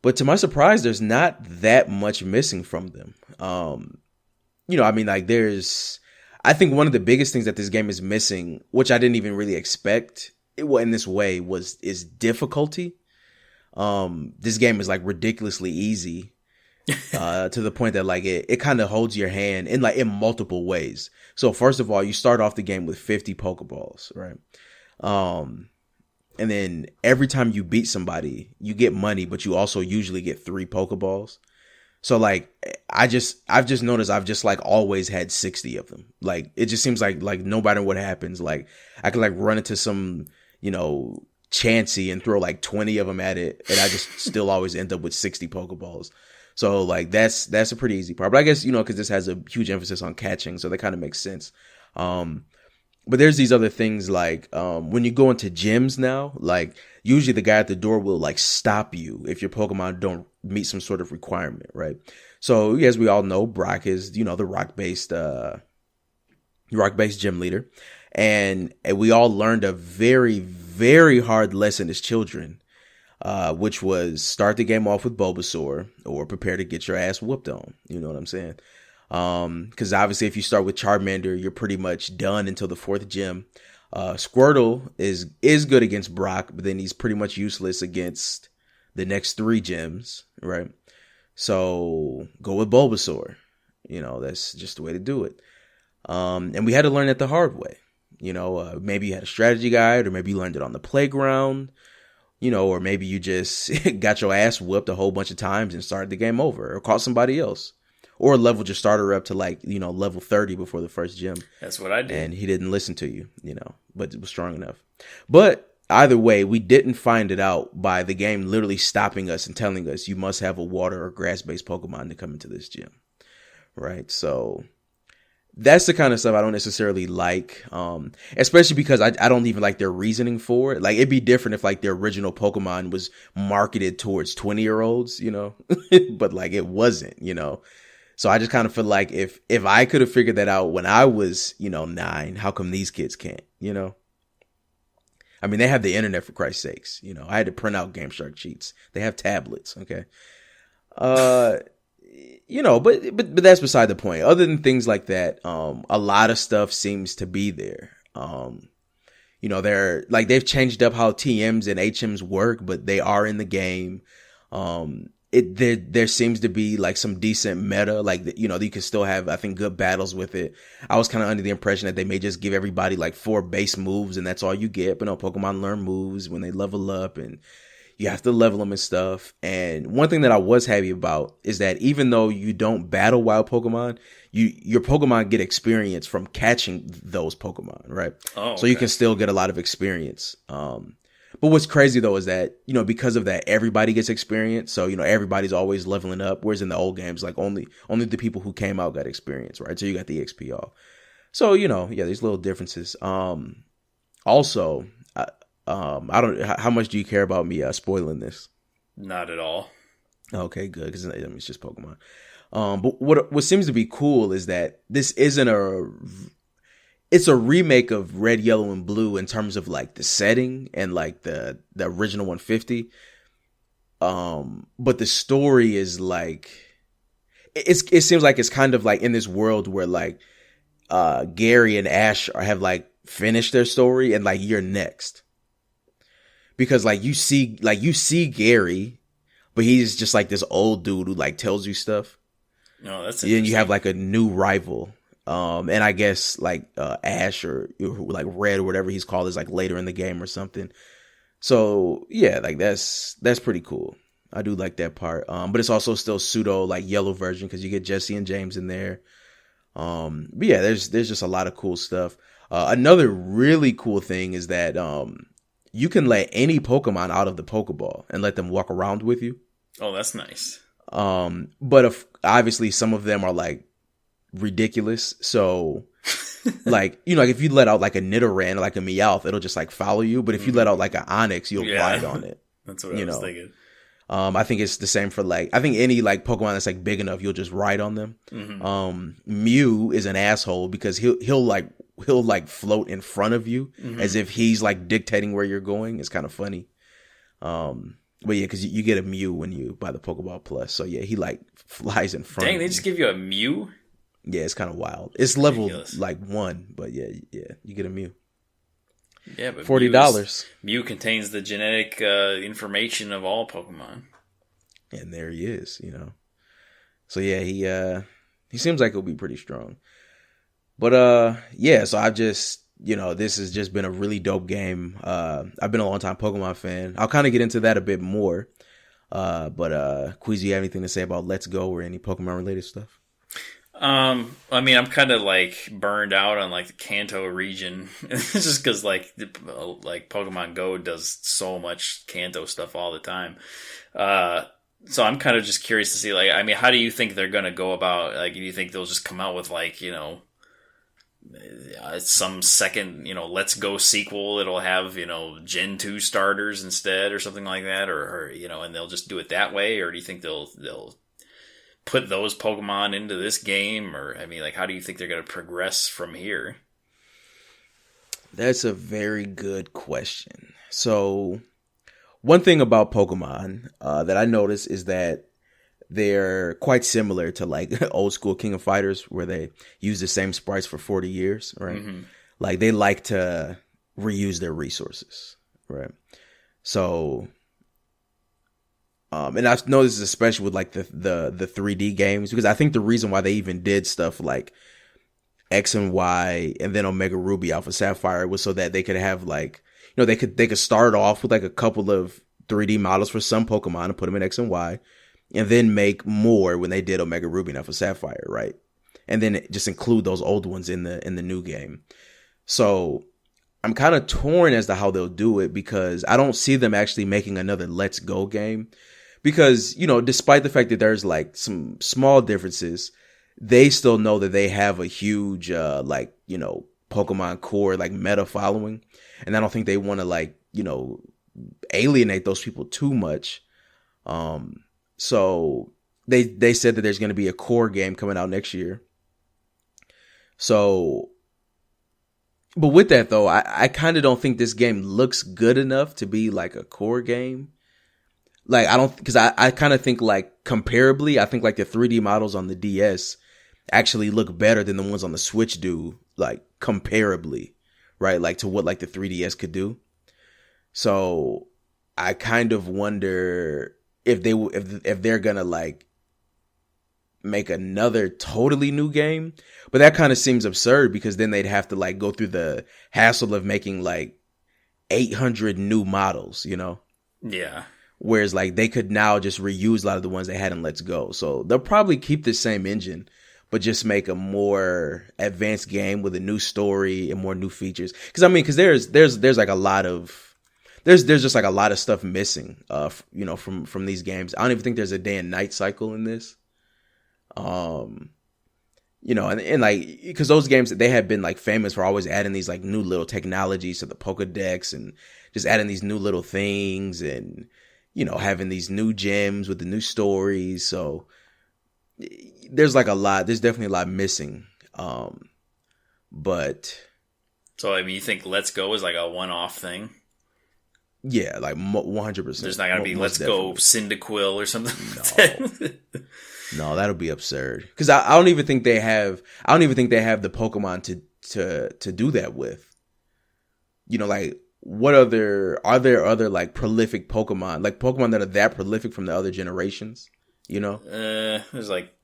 But to my surprise, there's not that much missing from them. I mean, like I think one of the biggest things that this game is missing, which I didn't even really expect in this way, is difficulty. This game is like ridiculously easy, to the point that like it kind of holds your hand in multiple ways. So first of all, you start off the game with 50 Pokeballs, right? And then every time you beat somebody, you get money, but you also usually get 3 Pokeballs. So like, I've just noticed I've just like always had 60 of them. Like, it just seems like no matter what happens, like I could like run into some, Chansey and throw like 20 of them at it, and I just still always end up with 60 Pokeballs. So like that's a pretty easy part. But I guess, because this has a huge emphasis on catching, so that kind of makes sense. But there's these other things like when you go into gyms now, like usually the guy at the door will like stop you if your Pokemon don't meet some sort of requirement, right? So as we all know, Brock is, the rock-based gym leader. And we all learned a very, very hard lesson as children, which was start the game off with Bulbasaur or prepare to get your ass whooped on. You know what I'm saying? Because obviously if you start with Charmander, you're pretty much done until the 4th gym. Squirtle is good against Brock, but then he's pretty much useless against the next 3 gyms, right? So go with Bulbasaur. That's just the way to do it. And we had to learn it the hard way. Maybe you had a strategy guide, or maybe you learned it on the playground, or maybe you just got your ass whooped a whole bunch of times and started the game over, or caught somebody else, or leveled your starter up to like, level 30 before the first gym. That's what I did. And he didn't listen to you, but it was strong enough. But either way, we didn't find it out by the game literally stopping us and telling us you must have a water or grass-based Pokemon to come into this gym, right? So that's the kind of stuff I don't necessarily like, especially because I don't even like their reasoning for it. Like, it'd be different if like their original Pokemon was marketed towards 20-year-olds, but like it wasn't, So I just kind of feel like if I could have figured that out when I was, 9, how come these kids can't, I mean, they have the internet, for Christ's sakes. I had to print out Game Shark cheats. They have tablets, okay? But that's beside the point. Other than things like that, a lot of stuff seems to be there. They're like, they've changed up how TMs and HMs work, but they are in the game. There seems to be like some decent meta, like, you can still have, I think, good battles with it. I was kind of under the impression that they may just give everybody like 4 base moves and that's all you get. But no, Pokemon learn moves when they level up, and you have to level them and stuff. And one thing that I was happy about is that even though you don't battle wild Pokemon, your Pokemon get experience from catching those Pokemon, right? Oh, okay. So you can still get a lot of experience. But what's crazy though is that, because of that, everybody gets experience. So, everybody's always leveling up. Whereas in the old games, like only the people who came out got experience, right? So you got the XP all. So, there's little differences. Also, I don't. How much do you care about me spoiling this? Not at all. Okay, good, because it's just Pokemon. But what seems to be cool is that this isn't it's a remake of Red, Yellow, and Blue in terms of like the setting and like the original 150. But the story is like, it seems like it's kind of like in this world where like Gary and Ash have like finished their story, and like you're next. Because like you see Gary, but he's just like this old dude who like tells you stuff. No, that's interesting. Then you have like a new rival. And I guess like Ash or like Red or whatever he's called is like later in the game or something. So yeah, like that's pretty cool. I do like that part. But it's also still pseudo like yellow version because you get Jesse and James in there. But yeah, there's just a lot of cool stuff. Another really cool thing is that you can let any Pokemon out of the Pokeball and let them walk around with you. Oh, that's nice. But obviously some of them are like ridiculous. So like, like if you let out like a Nidoran or like a Meowth, it'll just like follow you. But if you let out like an Onix, you'll ride on it. That's what I was thinking. I think it's the same for like, I think any like Pokemon that's like big enough, you'll just ride on them. Mm-hmm. Mew is an asshole because he'll like float in front of you as if he's like dictating where you're going. It's kind of funny. But yeah, because you get a Mew when you buy the Pokeball Plus. So yeah, he like flies in front. Dang, of they you. just give you a Mew? Yeah, it's kind of wild. It's level Ridiculous. like 1, but yeah, you get a Mew. Yeah, but $40. Mew contains the genetic information of all Pokemon. And there he is, So yeah, he seems like he'll be pretty strong. But yeah, so I just this has just been a really dope game. I've been a long time Pokemon fan. I'll kind of get into that a bit more. But Queasy, you have anything to say about Let's Go or any Pokemon related stuff? I mean, I'm kind of like burned out on like the Kanto region, just because like Pokemon Go does so much Kanto stuff all the time. So I'm kind of just curious to see, like, I mean, how do you think they're gonna go about? Like, do you think they'll just come out with like, some second, Let's Go sequel? It'll have Gen 2 starters instead, or something like that, or and they'll just do it that way, or do you think they'll put those Pokemon into this game? Or, I mean, like, how do you think they're going to progress from here? That's a very good question. So, one thing about Pokemon that I noticed is that they're quite similar to, like, old school King of Fighters, where they use the same sprites for 40 years, right? Mm-hmm. Like, they like to reuse their resources, right? So... and I know this is especially with like the 3D games, because I think the reason why they even did stuff like X and Y and then Omega Ruby, Alpha Sapphire was so that they could have like, they could start off with like a couple of 3D models for some Pokemon and put them in X and Y, and then make more when they did Omega Ruby and Alpha Sapphire, right? And then just include those old ones in the new game. So I'm kind of torn as to how they'll do it, because I don't see them actually making another Let's Go game. Because, despite the fact that there's like some small differences, they still know that they have a huge, Pokemon core, like meta following. And I don't think they want to like, alienate those people too much. So they said that there's going to be a core game coming out next year. So, but with that though, I kind of don't think this game looks good enough to be like a core game. Like, because I kind of think like comparably, I think like the 3D models on the DS actually look better than the ones on the Switch do, like comparably, right? Like to what like the 3DS could do. So I kind of wonder if they're gonna like make another totally new game, but that kind of seems absurd, because then they'd have to like go through the hassle of making like 800 new models, Yeah. Whereas like they could now just reuse a lot of the ones they had in Let's Go. So they'll probably keep the same engine, but just make a more advanced game with a new story and more new features. Because there's like a lot of there's just like a lot of stuff missing, from these games. I don't even think there's a day and night cycle in this. And like, because those games, they have been like famous for always adding these like new little technologies to the Pokedex and just adding these new little things and having these new gems with the new stories. So there's definitely a lot missing. But so, I mean, you think Let's Go is like a one-off thing? Yeah, like 100%. There's not gonna be Let's Go Cyndaquil or something. No, that'll be absurd. Because I don't even think they have the Pokemon to do that with. Like, are there other like prolific Pokemon, like Pokemon that are that prolific from the other generations? There's like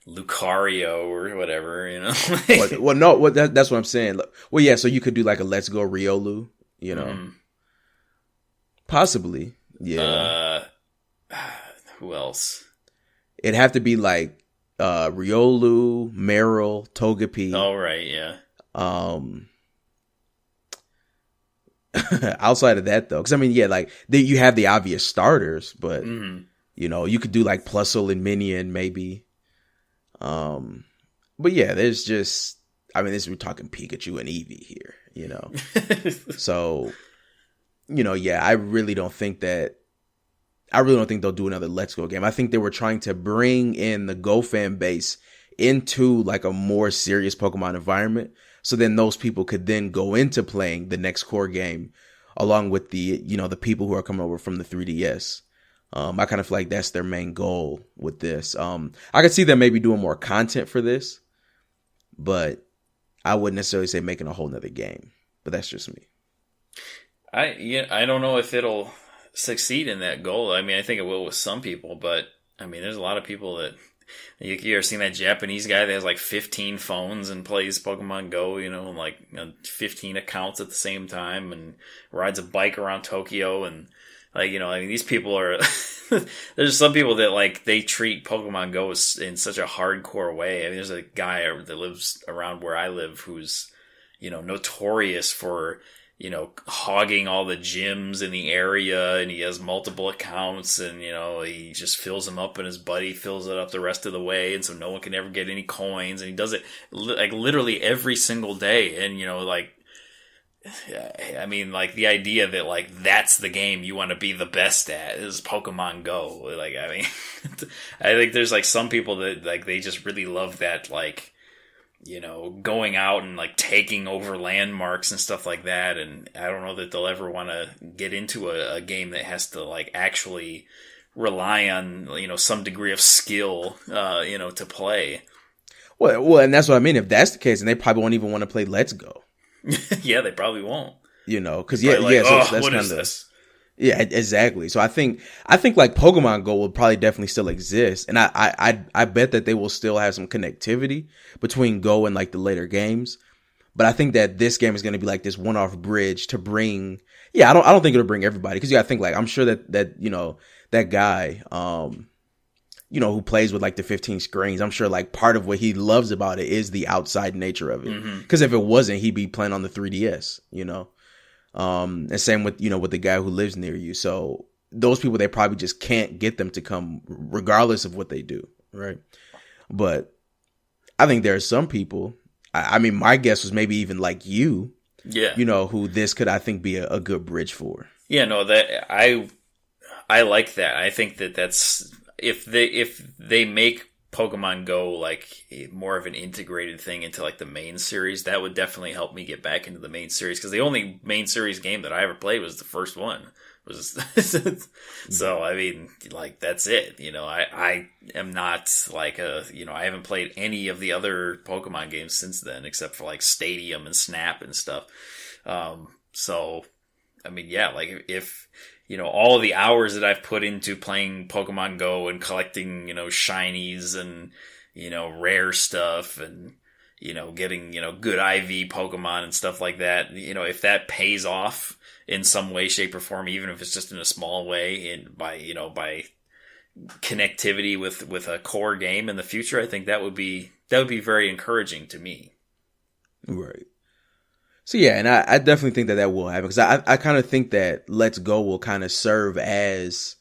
Lucario or whatever, That's what I'm saying. Well, yeah, so you could do like a Let's Go Riolu, Possibly, yeah. Who else? It'd have to be like Riolu, Meryl, Togepi. Oh, right, yeah. Outside of that, though, because you have the obvious starters, but you could do like Plusle and Minion maybe. But yeah, there's just, we're talking Pikachu and Eevee here, So, yeah, I really don't think they'll do another Let's Go game. I think they were trying to bring in the Go fan base into like a more serious Pokemon environment. So then those people could then go into playing the next core game along with the people who are coming over from the 3DS. I kind of feel like that's their main goal with this. I could see them maybe doing more content for this, but I wouldn't necessarily say making a whole nother game. But that's just me. I don't know if it'll succeed in that goal. I think it will with some people, but there's a lot of people that You ever seen that Japanese guy that has like 15 phones and plays Pokemon Go, 15 accounts at the same time and rides a bike around Tokyo and these people are, there's some people that like, they treat Pokemon Go in such a hardcore way. I mean, there's a guy that lives around where I live who's, notorious for, hogging all the gyms in the area, and he has multiple accounts, and, he just fills them up, and his buddy fills it up the rest of the way, and so no one can ever get any coins, and he does it, like, literally every single day, and, the idea that, like, that's the game you want to be the best at is Pokemon Go. Like, I mean, I think there's, like, some people that, like, they just really love that, like, going out and like taking over landmarks and stuff like that. And I don't know that they'll ever want to get into a game that has to like actually rely on, some degree of skill, to play. Well, and that's what I mean. If that's the case, then they probably won't even want to play Let's Go. Yeah, they probably won't. Because so that's kind of this. Yeah, exactly. So I think like Pokemon Go will probably definitely still exist, and I bet that they will still have some connectivity between Go and like the later games. But I think that this game is going to be like this one-off bridge to bring. Yeah, I don't think it'll bring everybody, because you got to think like, I'm sure that that guy who plays with like the 15 screens, I'm sure like part of what he loves about it is the outside nature of it. Because if it wasn't, he'd be playing on the 3DS. And same with, with the guy who lives near you. So those people, they probably just can't get them to come regardless of what they do. Right. But I think there are some people, I mean, my guess was maybe even like you, who this could, I think, be a good bridge for. Yeah, no, that I like that. I think that's, if they make Pokemon Go like more of an integrated thing into like the main series, that would definitely help me get back into the main series, because the only main series game that I ever played was the first one. So I mean, like, that's it. I am not like I haven't played any of the other Pokemon games since then, except for like Stadium and Snap and stuff. So I mean, yeah, like if all of the hours that I've put into playing Pokemon Go and collecting, shinies and, rare stuff and, getting, good IV Pokemon and stuff like that, if that pays off in some way, shape, or form, even if it's just in a small way, and by connectivity with a core game in the future, I think that would be very encouraging to me. Right. So yeah, and I definitely think that will happen, because I kind of think that Let's Go will kind of serve as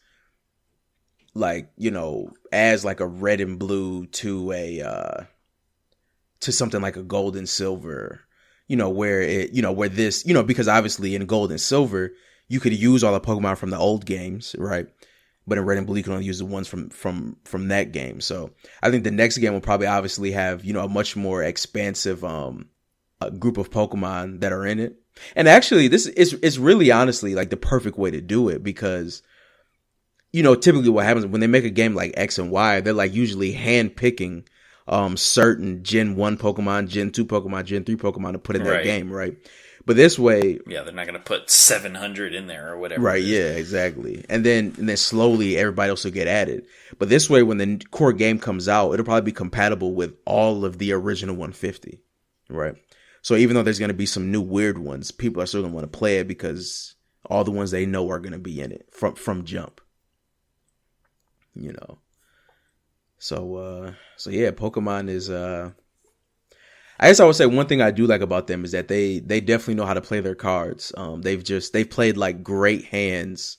like, as like a red and blue to something like a gold and silver, where it, where this, because obviously in gold and silver, you could use all the Pokemon from the old games, right? But in red and blue, you can only use the ones from that game. So I think the next game will probably obviously have, a much more expansive, a group of Pokemon that are in it. And actually, this is really honestly like the perfect way to do it, because, typically what happens when they make a game like X and Y, they're like usually hand picking certain Gen 1 Pokemon, Gen 2 Pokemon, Gen 3 Pokemon to put in that game, right? But this way, yeah, they're not going to put 700 in there or whatever. Right, yeah, exactly. And then slowly everybody else will get added. But this way, when the core game comes out, it'll probably be compatible with all of the original 150, right? So even though there's going to be some new weird ones, people are still going to want to play it because all the ones they know are going to be in it from jump. So yeah, Pokemon is I guess I would say one thing I do like about them is that they definitely know how to play their cards. They've played like great hands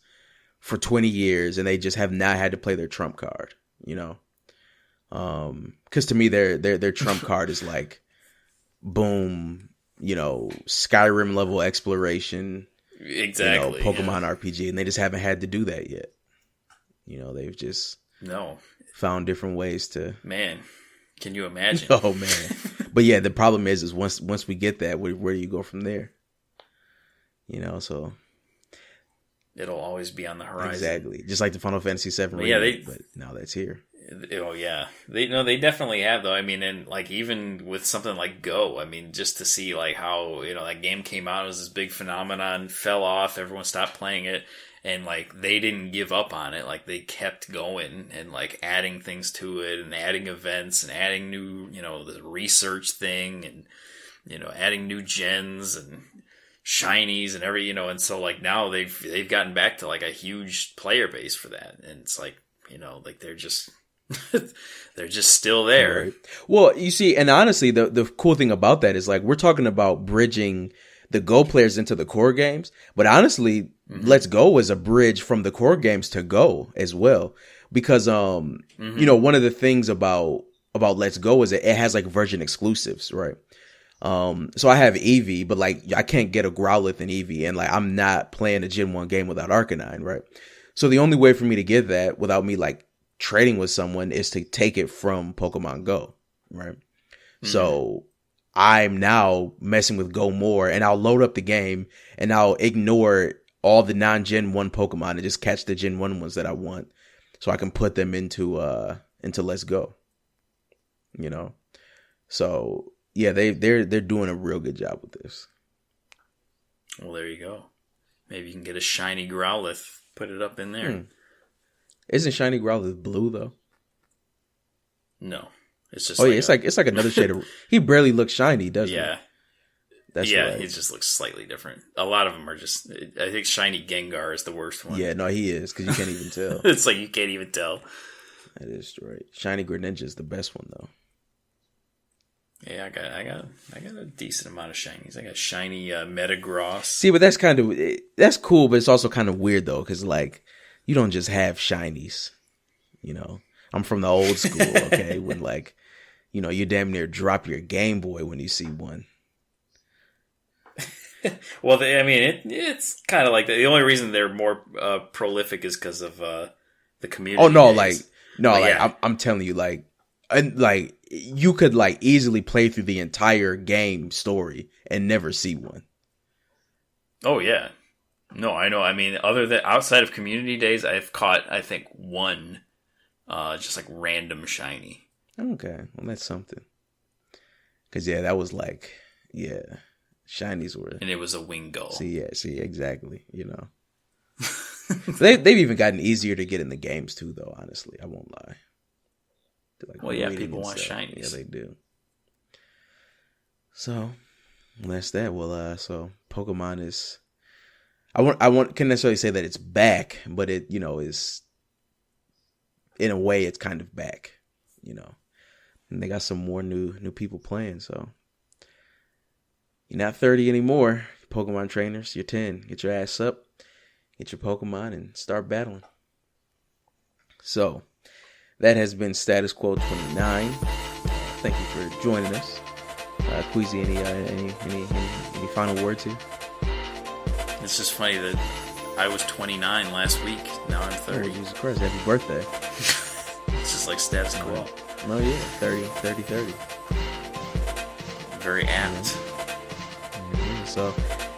for 20 years, and they just have not had to play their trump card, because to me their trump card is like, boom, Skyrim level exploration, exactly, Pokemon RPG, and they just haven't had to do that yet. They've just found different ways to. Man, can you imagine? Oh man, but yeah, the problem is once we get that, where do you go from there? So it'll always be on the horizon. Exactly, just like the Final Fantasy VII remake, but now that's here. Oh yeah, they definitely have though. I mean, and like even with something like Go, I mean, just to see like how that game came out, it was this big phenomenon, fell off, everyone stopped playing it, And like they didn't give up on it. Like they kept going and like adding things to it and adding events and adding new, the research thing and, adding new gens and shinies and and so like now they've gotten back to like a huge player base for that. And it's like, like they're just they're just still there. Right. Well, you see, and honestly, the cool thing about that is like we're talking about bridging the Go players into the core games, but honestly, Let's Go is a bridge from the core games to Go as well, because one of the things about Let's Go is it has like version exclusives, right? So I have Eevee, but like I can't get a Growlithe in Eevee, and like I'm not playing a Gen 1 game without Arcanine, right? So the only way for me to get that without me like trading with someone is to take it from Pokemon Go, right? So I'm now messing with Go more, and I'll load up the game and I'll ignore all the non-Gen 1 Pokemon and just catch the Gen 1 ones that I want, so I can put them into Let's Go. So yeah, they're doing a real good job with this. Well, there you go. Maybe you can get a shiny Growlithe, put it up in there. Isn't shiny Growlithe blue though? No. It's just it's like another shade of. He barely looks shiny, doesn't he? Yeah. He just looks slightly different. A lot of them are just. I think shiny Gengar is the worst one. Yeah, no, he is, because you can't even tell. It's like you can't even tell. That is right. Shiny Greninja is the best one though. Yeah, I got a decent amount of shinies. I got shiny Metagross. See, but that's cool, but it's also kind of weird though, because like you don't just have shinies. I'm from the old school, okay? When like, you damn near drop your Game Boy when you see one. Well, it's kind of like the only reason they're more prolific is because of the community. Oh no, days. I'm telling you, like, and like you could like easily play through the entire game story and never see one. Oh yeah, no, I know. I mean, outside of community days, I've caught I think one. Just like random shiny. Okay, well that's something. Cause yeah, that was like, shinies were, and it was a Wingull. See, exactly. They've even gotten easier to get in the games too, though. Honestly, I won't lie. Like, people want shinies. Yeah, they do. So that's that. Well, so Pokemon is. Can't necessarily say that it's back, but it is. In a way, it's kind of back, and they got some more new people playing. So you're not 30 anymore, Pokemon trainers. You're 10. Get your ass up, get your Pokemon, and start battling. So that has been Status Quo 29. Thank you for joining us. Queasy, any final words here? It's just funny that I was 29 last week. Now I'm 30. Oh, Jesus Christ, happy birthday. It's just like status quo. Oh, yeah. 30. Very apt. So,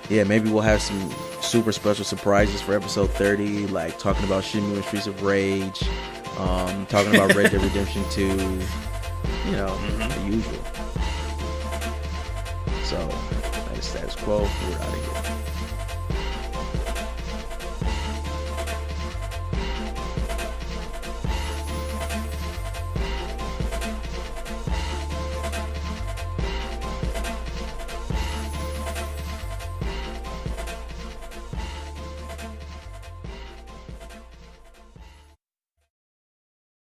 yeah, maybe we'll have some super special surprises for episode 30, like talking about Shenmue and Streets of Rage, talking about Red Dead Redemption 2, the usual. So, that is Status Quo. We're out of here.